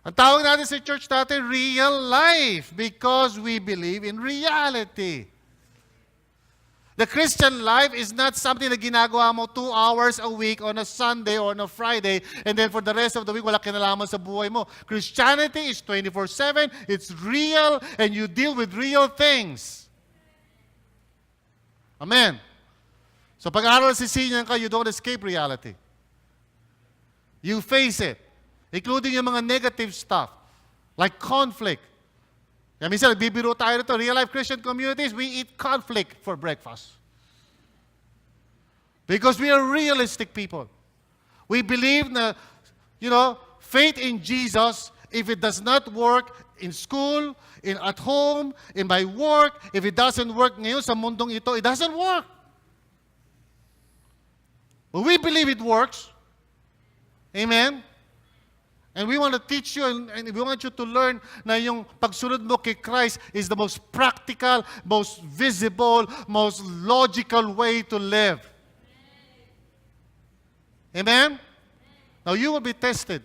Speaker 1: Ang tawag natin sa church natin, real life, because we believe in reality. The Christian life is not something na ginagawa mo 2 hours a week on a Sunday or on a Friday, and then for the rest of the week, wala kinalaman sa buhay mo. Christianity is 24/7, it's real, and you deal with real things. Amen. So pag-aaral si Sinyan ka, you don't escape reality. You face it, including yung mga negative stuff, like conflict. Kaya minsan, nagbibiro tayo nito, real-life Christian communities, we eat conflict for breakfast. Because we are realistic people. We believe na, faith in Jesus, if it does not work in school, at home, in my work, if it doesn't work ngayon sa mundong ito, it doesn't work. But we believe it works. Amen? And we want to teach you and we want you to learn na yung pagsunod mo kay Christ is the most practical, most visible, most logical way to live. Amen? Now you will be tested.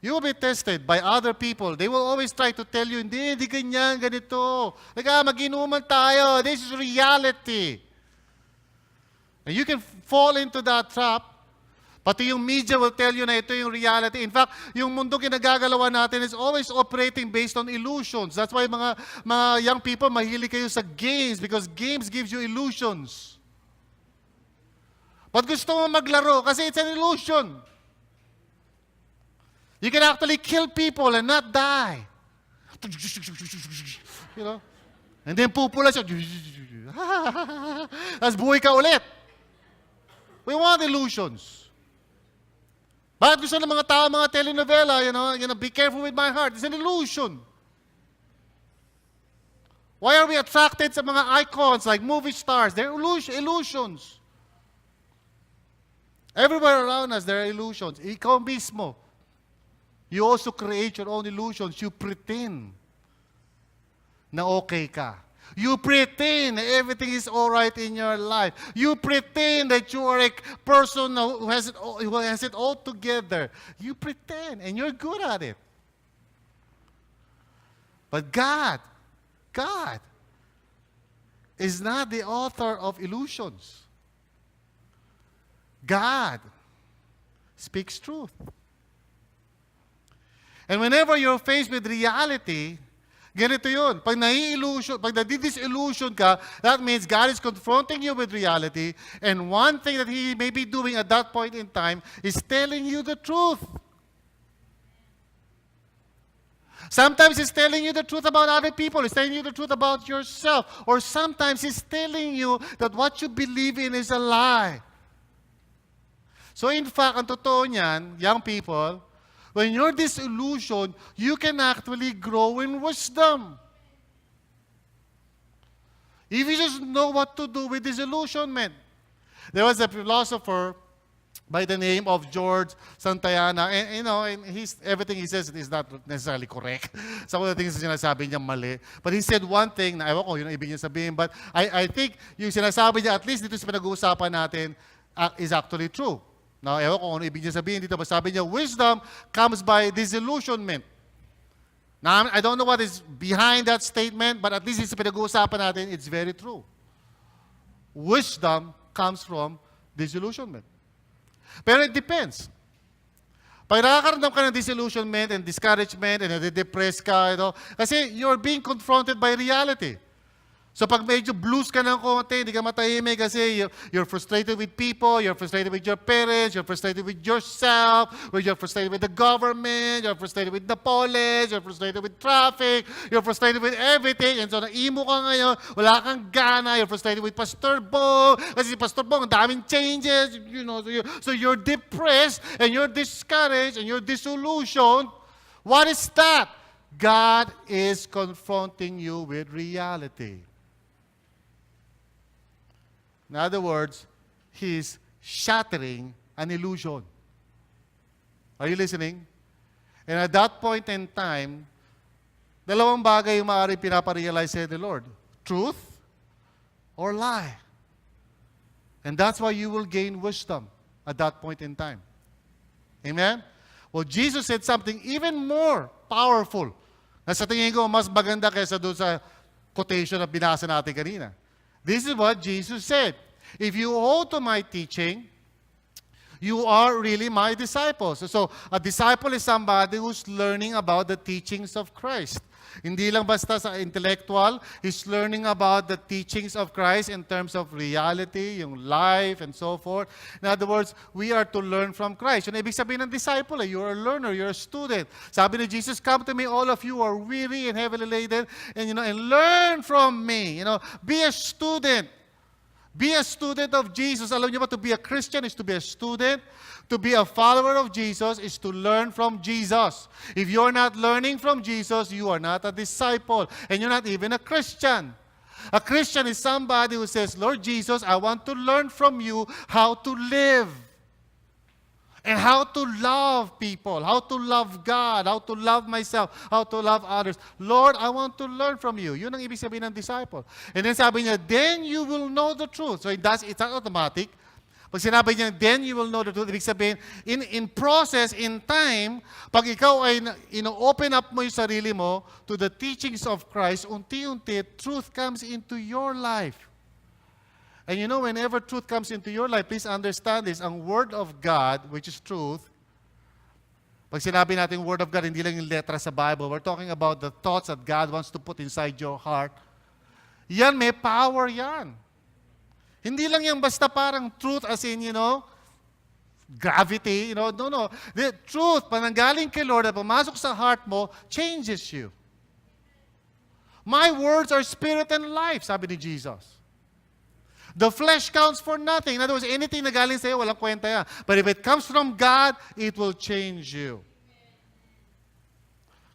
Speaker 1: You will be tested by other people. They will always try to tell you, hindi ganyan, ganito. Mag-inuman tayo. This is reality. And you can fall into that trap. Pati yung media will tell you na ito yung reality. In fact, yung mundong kinagagalawan natin is always operating based on illusions. That's why mga young people, mahilig kayo sa games because games gives you illusions. But gusto mo maglaro kasi it's an illusion. You can actually kill people and not die. And then pupula siya. Tapos buhay ka ulit. We want illusions. Bakit gusto ng mga tao, mga telenovela, be careful with my heart. It's an illusion. Why are we attracted sa mga icons like movie stars? They're illusions. Everywhere around us, there are illusions. Ikaw mismo. You also create your own illusions. You pretend na okay ka. You pretend that everything is all right in your life. You pretend that you are a person who has it all together. You pretend, and you're good at it. But God is not the author of illusions. God speaks truth. And whenever you're faced with reality, ganito yun. Pag nadidisillusion ka, that means God is confronting you with reality, and one thing that He may be doing at that point in time is telling you the truth. Sometimes He's telling you the truth about other people. He's telling you the truth about yourself. Or sometimes He's telling you that what you believe in is a lie. So in fact, ang totoo niyan, young people, when you're disillusioned, you can actually grow in wisdom. If you just know what to do with disillusionment. There was a philosopher by the name of George Santayana, and everything he says is not necessarily correct. Some of the things na sinasabi niya mali. But he said one thing, na ewan ko, yun ang ibig niya sabihin, but I think yung sinasabi niya, at least dito sa pinag-uusapan natin, is actually true. Now, ewan ko ano ibig niya sabihin dito, but sabi niya, wisdom comes by disillusionment. Now, I don't know what is behind that statement, but at least sa pinag-uusapan natin, it's very true. Wisdom comes from disillusionment. Pero it depends. Pag nakakaramdam ka ng disillusionment and discouragement and nade-depress ka, kasi you're being confronted by reality. So pag medyo blues ka ng konti, hindi ka matahimik kasi you're frustrated with people, you're frustrated with your parents, you're frustrated with yourself, you're frustrated with the government, you're frustrated with the police, you're frustrated with traffic, you're frustrated with everything, and so naimo ka ngayon, wala kang gana, you're frustrated with Pastor Bong, kasi si Pastor Bong, ang daming changes, so you're depressed, and you're discouraged, and you're disillusioned. What is that? God is confronting you with reality. In other words, He's shattering an illusion. Are you listening? And at that point in time, dalawang bagay yung maaaring pinaparealize sa the Lord. Truth or lie. And that's why you will gain wisdom at that point in time. Amen? Well, Jesus said something even more powerful na sa tingin ko mas maganda kaysa doon sa quotation na binasa natin kanina. This is what Jesus said. If you hold to my teaching, you are really my disciples. So, a disciple is somebody who's learning about the teachings of Christ. Hindi lang basta sa intellectual, he's learning about the teachings of Christ in terms of reality, yung life, and so forth. In other words, we are to learn from Christ. Yung ibig sabihin ng disciple, you're a learner, you're a student. Sabi ni Jesus, come to me, all of you who are weary and heavily laden, and learn from me. Be a student. Be a student of Jesus. Alam niyo ba, to be a Christian is to be a student. To be a follower of Jesus is to learn from Jesus. If you're not learning from Jesus, you are not a disciple. And you're not even a Christian. A Christian is somebody who says, Lord Jesus, I want to learn from you how to live. And how to love people, how to love God, how to love myself, how to love others. Lord, I want to learn from you. Yun ang ibig sabihin ng disciple. And then sabi niya, then you will know the truth. So it's not automatic. Pag sinabi niya, then you will know the truth, ibig sabihin, in process, in time, pag ikaw ay open up mo yung sarili mo to the teachings of Christ, unti-unti, truth comes into your life. And whenever truth comes into your life, please understand this, ang Word of God, which is truth, pag sinabi natin Word of God, hindi lang yung letra sa Bible, we're talking about the thoughts that God wants to put inside your heart. Yan, may power yan. Hindi lang yan basta parang truth as in, gravity, no. The truth, pananggaling kay Lord at pumasok sa heart mo, changes you. My words are spirit and life, sabi ni Jesus. The flesh counts for nothing. In other words, anything na galing sa'yo, walang kwenta yan. But if it comes from God, it will change you.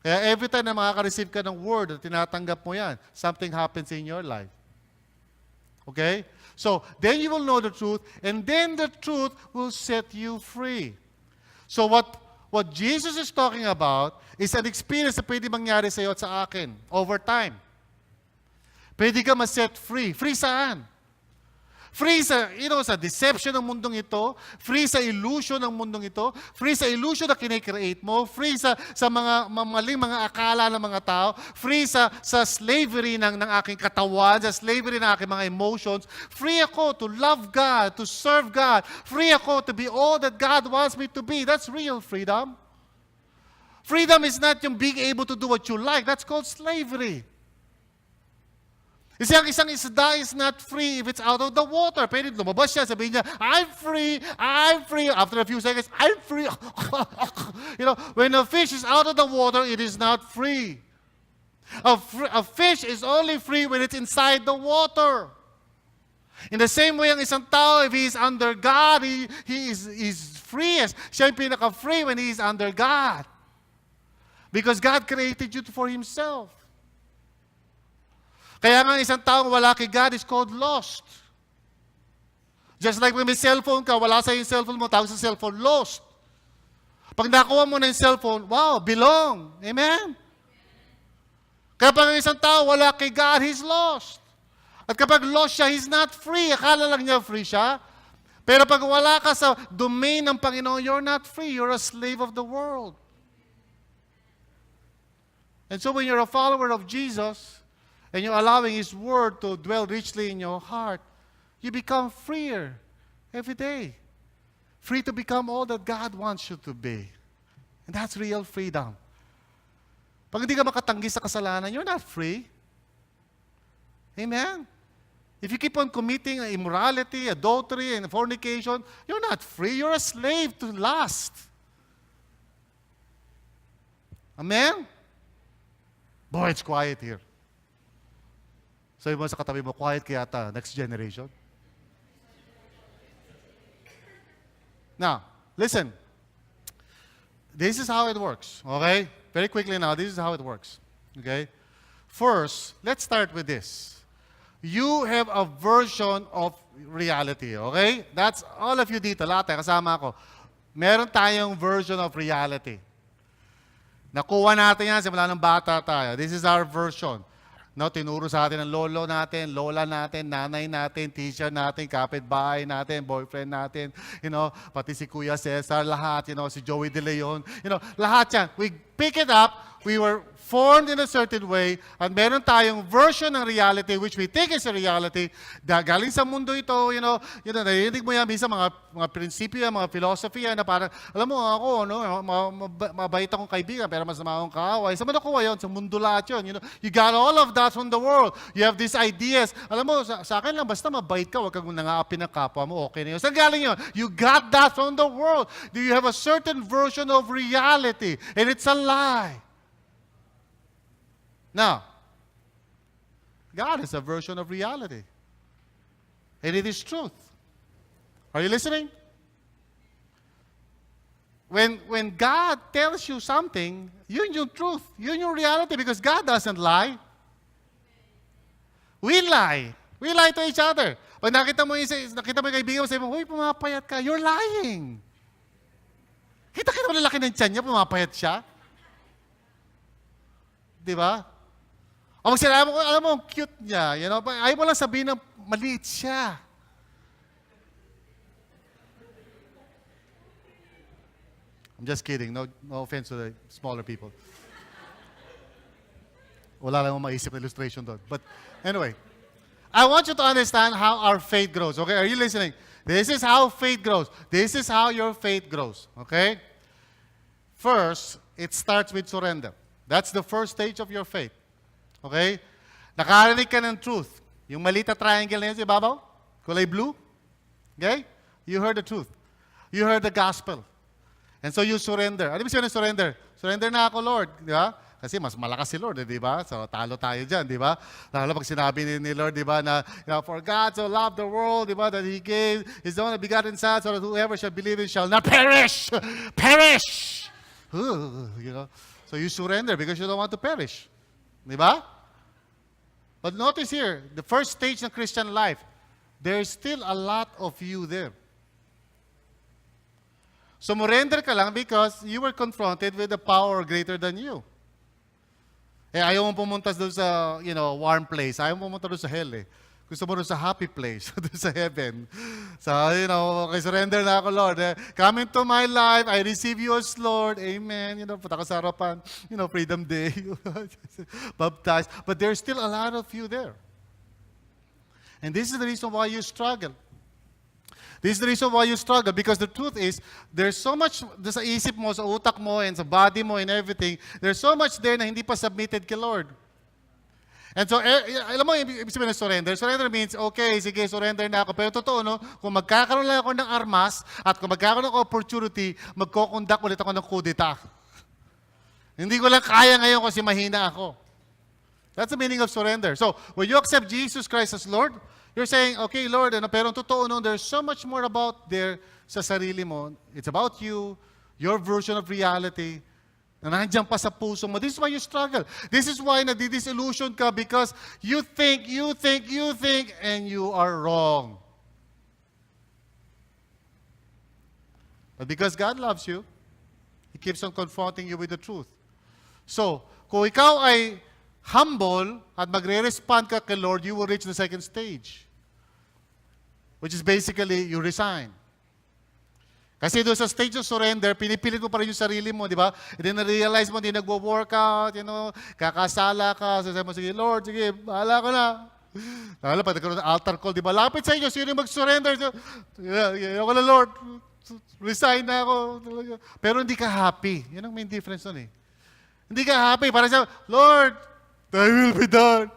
Speaker 1: Kaya every time na makaka-receive ka ng word at tinatanggap mo yan, something happens in your life. Okay? So, then you will know the truth, and then the truth will set you free. So what Jesus is talking about is an experience na pwede mangyari sa'yo at sa akin over time. Pwede ka ma-set free. Free saan? Free sa, sa deception ng mundong ito, free sa illusion ng mundong ito, free sa illusion na kinecreate mo, free sa mga maling mga akala ng mga tao, free sa slavery ng aking katawan, sa slavery ng aking mga emotions. Free ako to love God, to serve God. Free ako to be all that God wants me to be. That's real freedom. Freedom is not yung being able to do what you like. That's called slavery. Kasi ang isang isda is not free if it's out of the water. Pwede lumabas siya, sabihin niya, I'm free, I'm free. After a few seconds, I'm free. When a fish is out of the water, it is not free. A fish is only free when it's inside the water. In the same way, ang isang tao, if he is under God, he is free. Siya yung pinaka-free when he is under God. Because God created you for Himself. Kaya nga isang taong wala kay God is called lost. Just like when may cellphone ka, wala sa yung cellphone mo, tawag sa cellphone, lost. Pag nakuha mo na yung cellphone, wow, belong. Amen? Kaya pag isang tao wala kay God, he's lost. At kapag lost siya, he's not free. Akala lang niya free siya. Pero pag wala ka sa domain ng Panginoon, you're not free. You're a slave of the world. And so when you're a follower of Jesus, and you're allowing His Word to dwell richly in your heart, you become freer every day. Free to become all that God wants you to be. And that's real freedom. Pag hindi ka makatanggi sa kasalanan, you're not free. Amen? If you keep on committing immorality, adultery, and fornication, you're not free. You're a slave to lust. Amen? Boy, it's quiet here. Sabi mo sa katabi mo, quiet kaya ata, next generation. Now, listen. This is how it works, okay? Very quickly now, this is how it works, okay? First, let's start with this. You have a version of reality, okay? That's all of you dito, lahat kasama ako. Meron tayong version of reality. Nakuha natin yan simula ng bata tayo. This is our version. No, tinuro sa atin ng lolo natin, lola natin, nanay natin, teacher natin, kapitbahay natin, boyfriend natin, pati si Kuya Cesar, lahat, si Joey De Leon, lahat yan. We pick it up, We were formed in a certain way at meron tayong version ng reality which we think is a reality. Galing sa mundo ito, narinig mo yan, minsan mga prinsipyo yan, mga philosophy yan, na parang, alam mo, ako, mabait akong kaibigan, pero masama akong kaaway. Sa mundo ko yun, sa mundo lahat yun. You got all of that from the world. You have these ideas. Alam mo, sa akin lang, basta mabait ka, huwag kang nangaapi ng kapwa mo, okay na yun. Saan galing yun? You got that from the world. Do you have a certain version of reality? And it's a lie. Now, God is a version of reality. And it is truth. Are you listening? When God tells you something, yun yung truth. Yun yung reality because God doesn't lie. We lie. We lie to each other. Pag nakita mo yung kaibigan mo, sabi mo, "Uy, pumapayat ka." You're lying. Kita mo lalaki ng tiyan niya, pumapayat siya. Di ba? O sinabi mo, alam mo, cute niya. Ayaw mo lang sabihin na maliit siya. I'm just kidding. No offense to the smaller people. Wala lang akong maisip na illustration doon. But anyway, I want you to understand how our faith grows. Okay, are you listening? This is how faith grows. This is how your faith grows. Okay? First, it starts with surrender. That's the first stage of your faith. Okay? Nakarinig ka ng truth. Yung malita triangle na yun sa ibabaw, kulay blue. Okay? You heard the truth. You heard the gospel. And so you surrender. Ano ibig sabihin ng surrender? Surrender na ako, Lord. Di ba? Kasi mas malakas si Lord, di ba? So talo tayo dyan, di ba? Lalo pag sinabi ni Lord, di ba, na for God so loved the world, di ba, that He gave His only begotten Son, so that whoever shall believe in shall not perish. Perish! So you surrender because you don't want to perish. Di ba? But notice here, the first stage ng Christian life, there's still a lot of you there. So surrender ka lang because you were confronted with a power greater than you. Ayaw mo pumunta doon sa, warm place. Ayaw mo pumunta doon sa hell eh. Gusto mo doon sa happy place, doon sa heaven. So, okay, surrender na ako, Lord. Come into my life. I receive you as Lord. Amen. Punta ka sa harapan. Freedom Day. Baptized. But there's still a lot of you there. And this is the reason why you struggle. This is the reason why you struggle because the truth is, there's so much sa isip mo, sa utak mo, and sa body mo, and everything, there's so much there na hindi pa submitted kay Lord. And so, alam mo, ibig sabihin ng surrender? Surrender means, okay, sige, surrender na ako. Pero totoo, kung magkakaroon lang ako ng armas, at kung magkakaroon ako opportunity, magkoconduct ulit ako ng kudeta. Hindi ko lang kaya ngayon kasi mahina ako. That's the meaning of surrender. So, when you accept Jesus Christ as Lord, you're saying, okay, Lord, pero totoo, there's so much more about there sa sarili mo. It's about you, your version of reality, na nandiyan pa sa puso mo. This is why you struggle. This is why nadidisillusion ka because you think, and you are wrong. But because God loves you, He keeps on confronting you with the truth. So, kung ikaw ay humble at magre-respond ka kay Lord, you will reach the second stage. Which is basically, you resign. Kasi doon sa stage of surrender, pinipilit mo pa rin yung sarili mo, di ba? And then na-realize mo, hindi nagwo-workout, kakasala ka, sasabi mo, sige, Lord, sige, bahala ka na. Lalo, pag nagkaroon ng altar call, di ba? Lapit sa inyo, sino yung mag-surrender? Ako na, Lord, resign na ako. Pero hindi ka happy. Yun ang main difference nun eh. Hindi ka happy. Parang sabi, Lord, thy will be done.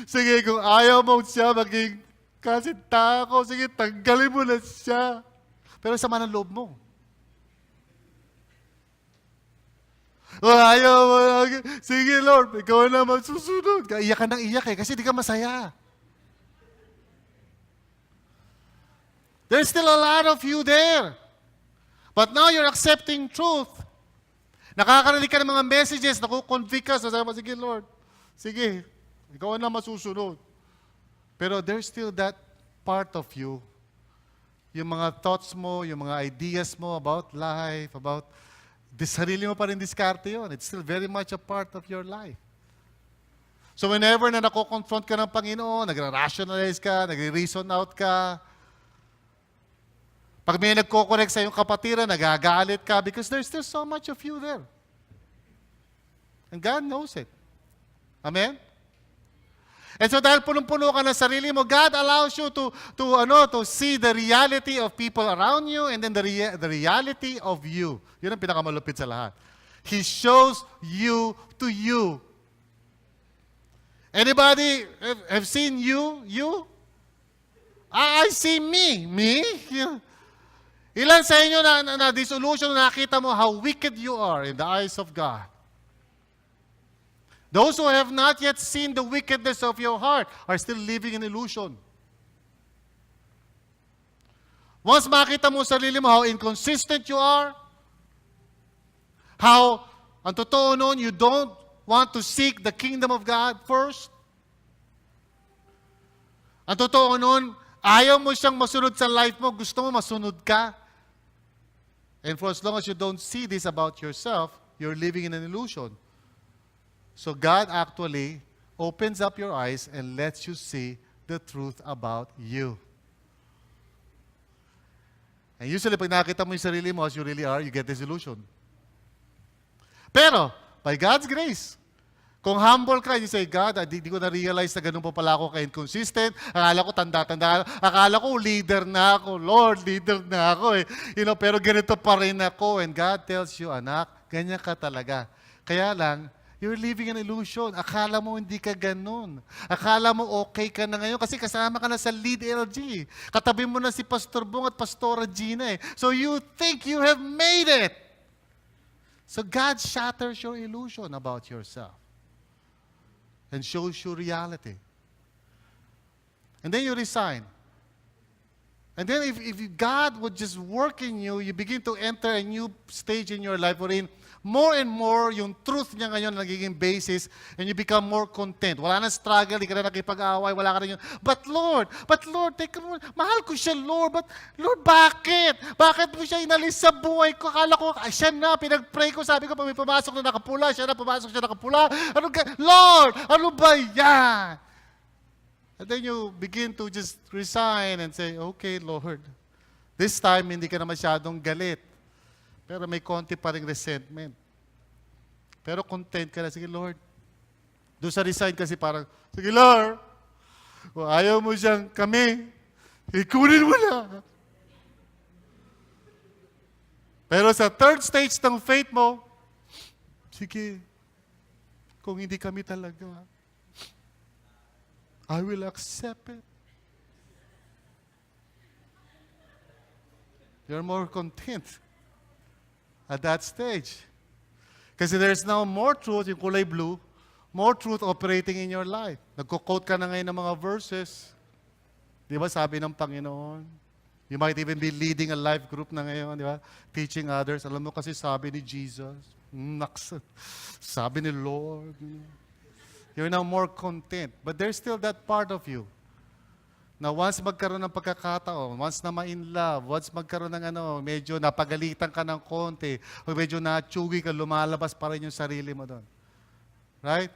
Speaker 1: Sige, kung ayaw mo siya maging kasinta ako, sige, tanggalin mo na siya. Pero sama ng loob mo. Ayaw mo. Sige, Lord, ikaw na magsusunod. Iyak ka ng iyak kasi di ka masaya. There's still a lot of you there. But now you're accepting truth. Nakakarinig ka ng mga messages, nakukonvict ka, sasabi mo, sige, Lord, sige, ikaw na masusunod. Pero there's still that part of you. Yung mga thoughts mo, yung mga ideas mo about life, about sarili mo pa rin diskarte yun. It's still very much a part of your life. So whenever na nako-confront ka ng Panginoon, nagra-rationalize ka, nagre-reason out ka, pag may nagko-correct sa iyong kapatiran, nagagalit ka because there's still so much of you there. And God knows it. Amen? And so dahil punong-puno ka ng sarili mo, God allows you to see the reality of people around you and then the reality of you. Yun ang pinakamalupit sa lahat. He shows you to you. Anybody have seen you? You? I see me. Me? Ilan sa inyo na disillusion na nakita mo how wicked you are in the eyes of God? Those who have not yet seen the wickedness of your heart are still living in illusion. Once makita mo sa sarili mo how inconsistent you are, how, ang totoo nun, you don't want to seek the kingdom of God first. Ang totoo nun, ayaw mo siyang masunod sa life mo, gusto mo masunod ka. And for as long as you don't see this about yourself, you're living in an illusion. So God actually opens up your eyes and lets you see the truth about you. And usually, pag nakita mo yung sarili mo as you really are, you get disillusioned. Pero, by God's grace, kung humble ka, you say, God, di ko na-realize na ganun pa pala ako ka-inconsistent. Akala ko tanda-tanda. Akala ko leader na ako. Lord, leader na ako eh. Pero ganito pa rin ako. And God tells you, anak, ganyan ka talaga. Kaya lang, you're living an illusion. Akala mo hindi ka ganun. Akala mo okay ka na ngayon kasi kasama ka na sa lead LG. Katabi mo na si Pastor Bong at Pastora Gina eh. So you think you have made it. So God shatters your illusion about yourself and shows you reality. And then you resign. And then if God would just work in you, you begin to enter a new stage in your life wherein more and more, yung truth niya ngayon nagiging basis and you become more content. Wala na struggle, di ka na nakipag-away, wala ka na yun. But Lord, take a mahal ko siya, Lord. But Lord, bakit? Bakit mo siya inalis sa buhay ko? Akala ko, siya na, pinag-pray ko, sabi ko, pag may pumasok na nakapula, siya nakapula. Lord, ano ba yan? And then you begin to just resign and say, okay, Lord. This time, hindi ka na masyadong galit. Pero may konti pa ring resentment. Pero content ka na, sige Lord. Doon sa resign kasi parang, sige Lord, kung ayaw mo siyang kami, ikunin mo na. Pero sa third stage ng faith mo, sige, kung hindi kami talaga, I will accept it. You're more content at that stage. Kasi there's now more truth, yung kulay blue, more truth operating in your life. Nagko-quote ka na ngayon ng mga verses. Di ba sabi ng Panginoon? You might even be leading a life group na ngayon, di ba? Teaching others. Alam mo kasi sabi ni Jesus, sabi ni Lord. You're now more content. But there's still that part of you. Na once magkaroon ng pagkakataon, once na ma-in love, once magkaroon ng medyo napagalitan ka ng konti, o medyo na-tsugi ka, lumalabas pa rin yung sarili mo doon. Right?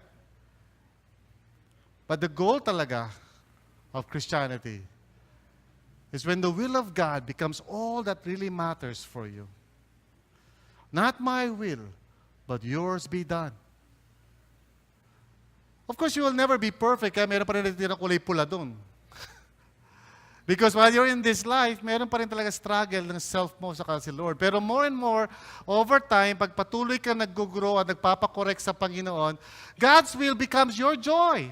Speaker 1: But the goal talaga of Christianity is when the will of God becomes all that really matters for you. Not my will, but yours be done. Of course, you will never be perfect, kaya meron pa rin natin ng kulay pula doon. Because while you're in this life, meron pa rin talaga struggle ng self mo sa si Lord. Pero more and more, over time, pag patuloy ka nag-grow at nagpapakorek sa Panginoon, God's will becomes your joy.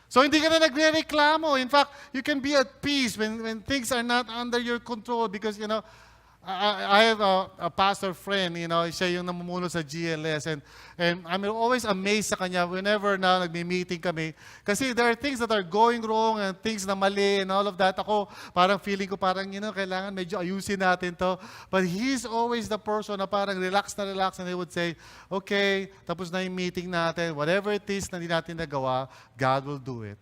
Speaker 1: So hindi ka na nagre-reklamo. In fact, you can be at peace when things are not under your control because, I have a pastor friend, siya yung namumuno sa GLS and I'm always amazed sa kanya whenever na nagmi-meeting kami kasi there are things that are going wrong and things na mali and all of that. Ako, parang feeling ko parang, kailangan medyo ayusin natin to. But he's always the person na parang relax and he would say, okay, tapos na yung meeting natin, whatever it is na hindi natin nagawa, God will do it.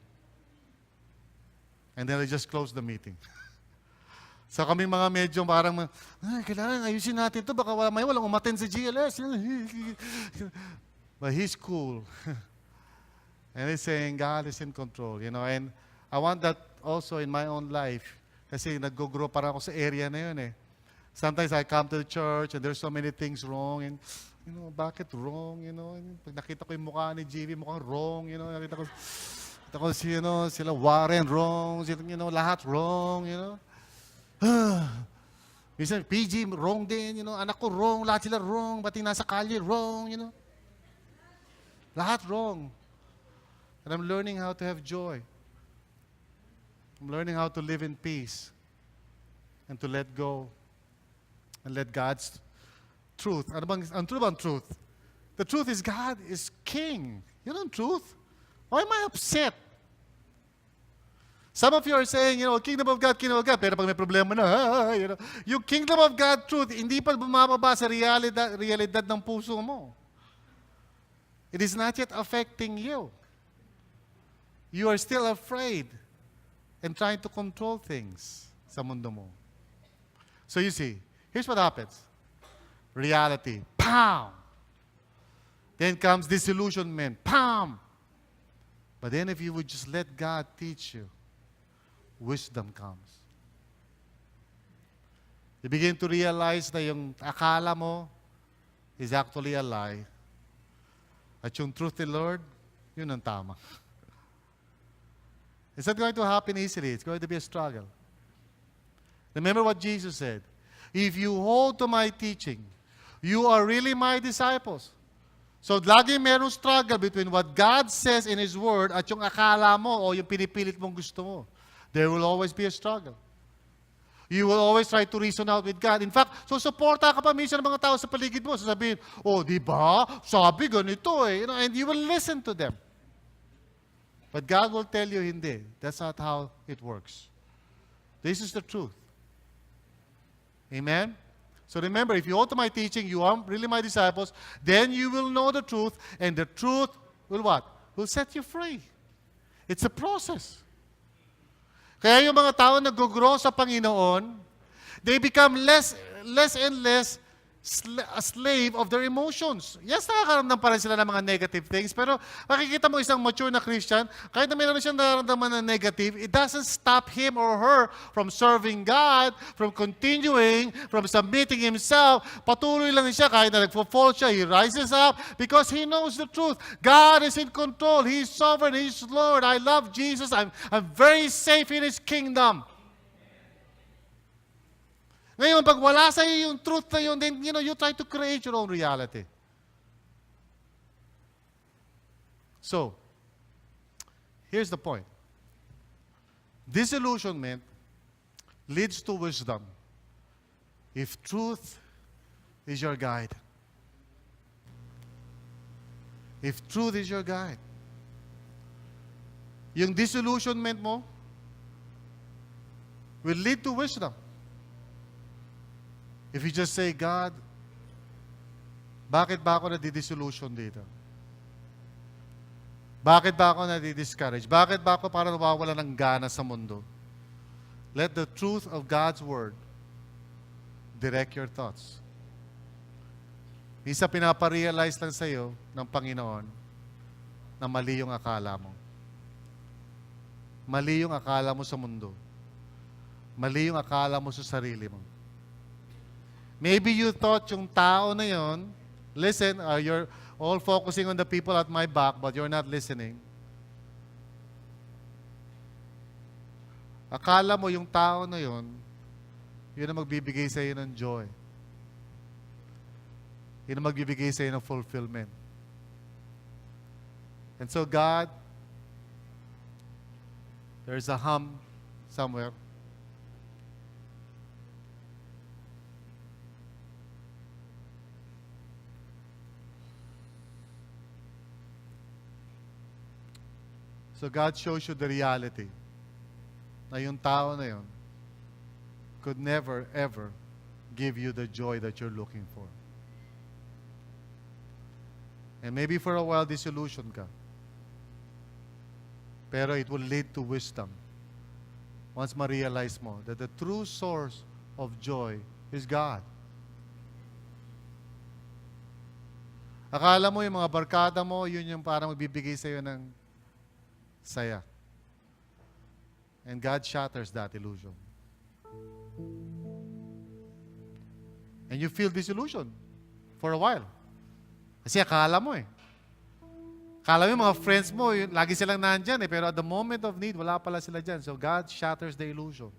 Speaker 1: And then I just close the meeting. So kami mga medyo parang, kailangan ayusin natin ito, baka walang umaten sa GLS. But he's cool. And he's saying, God is in control. And I want that also in my own life. Kasi nag-grow parang ako sa area na yun eh. Sometimes I come to the church and there's so many things wrong and bakit wrong, and pag nakita ko yung mukha ni JV, mukhang wrong, nakita ko sila Warren wrong, lahat wrong, Minsan, PG wrong din, anak ko wrong, lahat sila wrong, pati nasa kalye wrong, lahat wrong. And I'm learning how to have joy. I'm learning how to live in peace and to let go and let God's truth. Ang truth? The truth is God is King. You know the truth? Why am I upset? Some of you are saying, Kingdom of God, pero pag may problema na, yung Kingdom of God truth, hindi pa bumababa sa realidad ng puso mo. It is not yet affecting you. You are still afraid and trying to control things sa mundo mo. So you see, here's what happens. Reality, pow! Then comes disillusionment, pam! But then if you would just let God teach you, wisdom comes. You begin to realize na yung akala mo is actually a lie. At yung truth ni Lord, yun ang tama. It's not going to happen easily. It's going to be a struggle. Remember what Jesus said. If you hold to my teaching, you are really my disciples. So, lagi merong struggle between what God says in His Word at yung akala mo o yung pinipilit mong gusto mo. There will always be a struggle. You will always try to reason out with God. In fact, so suporta ka pa minsan ng mga tao sa paligid mo. Sasabihin, di ba? Sabi ganito eh. And you will listen to them. But God will tell you, hindi. That's not how it works. This is the truth. Amen? So remember, if you hold to my teaching, you are really my disciples, then you will know the truth, and the truth will what? Will set you free. It's a process. Kaya yung mga tao nag-grow sa Panginoon, they become less and less a slave of their emotions. Yes, nakakaramdam pa rin sila ng mga negative things, pero makikita mo isang mature na Christian, kahit na mayroon siyang nararamdaman na negative, it doesn't stop him or her from serving God, from continuing, from submitting himself. Patuloy lang siya, kahit na nagpo-fall siya, he rises up because he knows the truth. God is in control. He is sovereign. He is Lord. I love Jesus. I'm very safe in His kingdom. Ngayon, pag wala sa iyo yung truth na yun, then, you try to create your own reality. So, here's the point. Disillusionment leads to wisdom if truth is your guide. If truth is your guide. Yung disillusionment mo will lead to wisdom. If you just say, God, bakit ba ako nadi-disillusion dito? Bakit ba ako nadi-discourage? Bakit ba ako parang nawawala ng gana sa mundo? Let the truth of God's Word direct your thoughts. Isa pinaparealize lang sa'yo ng Panginoon na mali yung akala mo. Mali yung akala mo sa mundo. Mali yung akala mo sa sarili mo. Maybe you thought yung tao na yon, listen, you're all focusing on the people at my back, but you're not listening. Akala mo yung tao na yon, yun ang magbibigay sa iyo ng joy. Yun ang magbibigay sa iyo ng fulfillment. And so God, there's a hum somewhere. So God shows you the reality na yung tao na yun could never, ever give you the joy that you're looking for. And maybe for a while, disillusion ka. Pero it will lead to wisdom once ma-realize mo that the true source of joy is God. Akala mo yung mga barkada mo, yun yung parang magbibigay sa'yo ng saya. And God shatters that illusion. And you feel disillusioned for a while. Kasi akala mo eh. Akala mo yung mga friends mo, lagi silang nandyan eh, pero at the moment of need, wala pala sila dyan. So God shatters the illusion.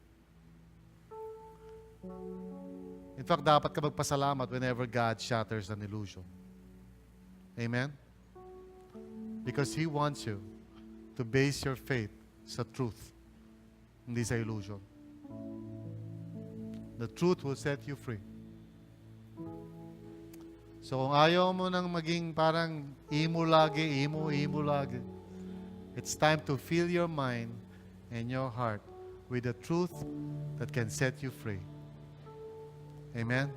Speaker 1: In fact, dapat ka magpasalamat whenever God shatters an illusion. Amen? Because He wants you to base your faith sa truth, hindi sa illusion. The truth will set you free. So kung ayaw mo nang maging parang emo lagi, it's time to fill your mind and your heart with the truth that can set you free. Amen?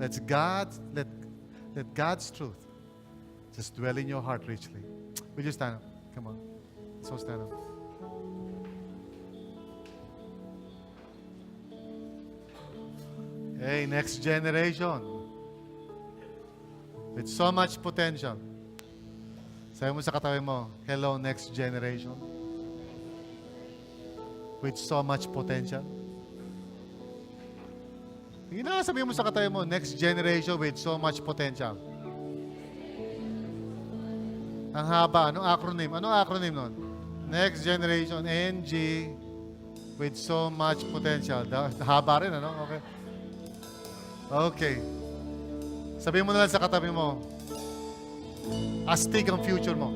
Speaker 1: Let God's truth just dwell in your heart richly. Will you stand up? Come on. So stand up. Hey, next generation. With so much potential. Sabi mo sa katabi mo, hello, next generation. With so much potential. Hindi na, sabi mo sa katabi mo, next generation with so much potential. Ang haba. Anong acronym? Anong acronym nun? Next generation, NG, with so much potential. Haba rin, ano? Okay. Okay. Sabihin mo na lang sa katabi mo, astig ang future mo.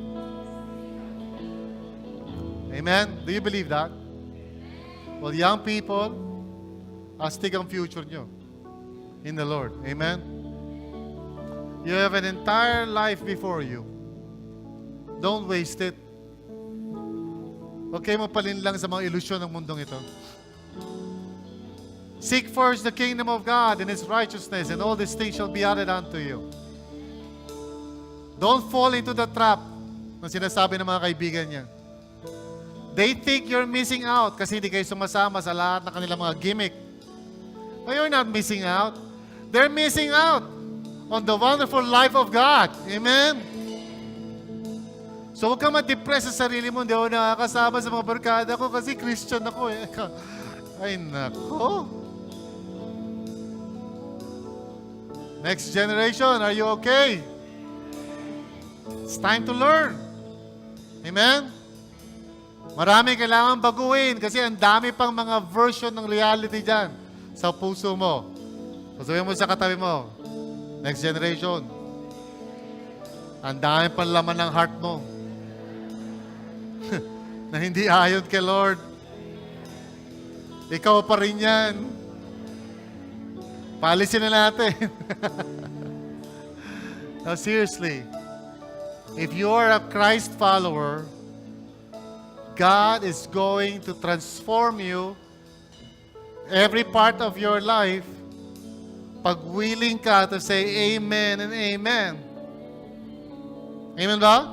Speaker 1: Amen? Do you believe that? Well, young people, astig ang future nyo in the Lord. Amen? You have an entire life before you. Don't waste it. Huwag kayo mapalinlang sa mga ilusyon ng mundong ito. Seek first the kingdom of God and His righteousness, and all these things shall be added unto you. Don't fall into the trap na sinasabi ng mga kaibigan niya. They think you're missing out kasi hindi kayo sumasama sa lahat ng kanilang mga gimmick. But you're not missing out. They're missing out on the wonderful life of God. Amen? So huwag ka ma-depress sa sarili mo. Hindi ako nakakasama sa mga barkada ko kasi Christian ako eh. Ay nako. Next generation, are you okay? It's time to learn. Amen? Marami kailangan baguhin kasi ang dami pang mga version ng reality dyan sa puso mo. Sasabihin mo sa katabi mo, next generation, ang dami pang laman ng heart mo na hindi ayon kay Lord. Ikaw pa rin yan. Paalisin na natin. Now seriously, if you are a Christ follower, God is going to transform you every part of your life pag willing ka to say amen and amen. Amen ba?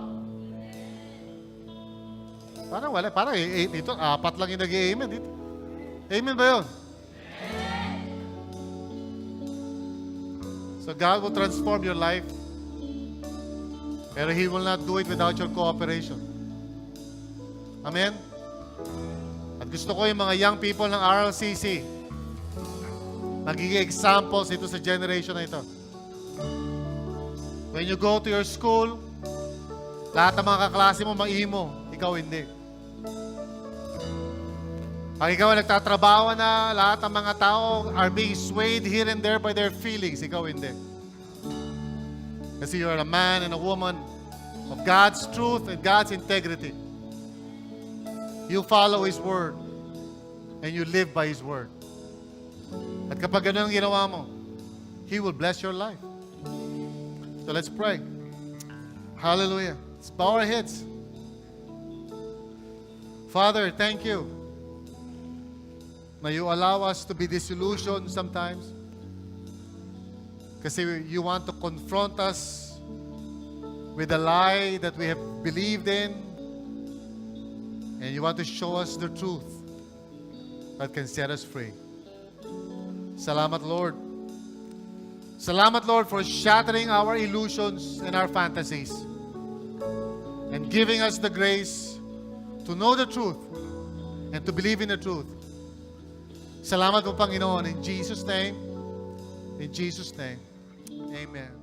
Speaker 1: Parang wala. Parang dito, 4 lang yung nag-amen dito. Amen ba yun? So God will transform your life, pero He will not do it without your cooperation. Amen? At gusto ko yung mga young people ng RLCC, magiging examples ito sa generation na ito. When you go to your school, lahat ng mga kaklase mo mag-imo, ikaw hindi. Pag ikaw nagtatrabaho na, lahat ng mga tao are being swayed here and there by their feelings. Ikaw hindi. Kasi you're a man and a woman of God's truth and God's integrity. You follow His Word and you live by His Word. At kapag ganun ang ginawa mo, He will bless your life. So let's pray. Hallelujah. Let's bow our heads. Father, thank you. May you allow us to be disillusioned sometimes kasi you want to confront us with the lie that we have believed in, and you want to show us the truth that can set us free. Salamat, Lord. Salamat, Lord, for shattering our illusions and our fantasies and giving us the grace to know the truth and to believe in the truth. Salamat po, Panginoon. In Jesus' name, In Jesus' name, amen.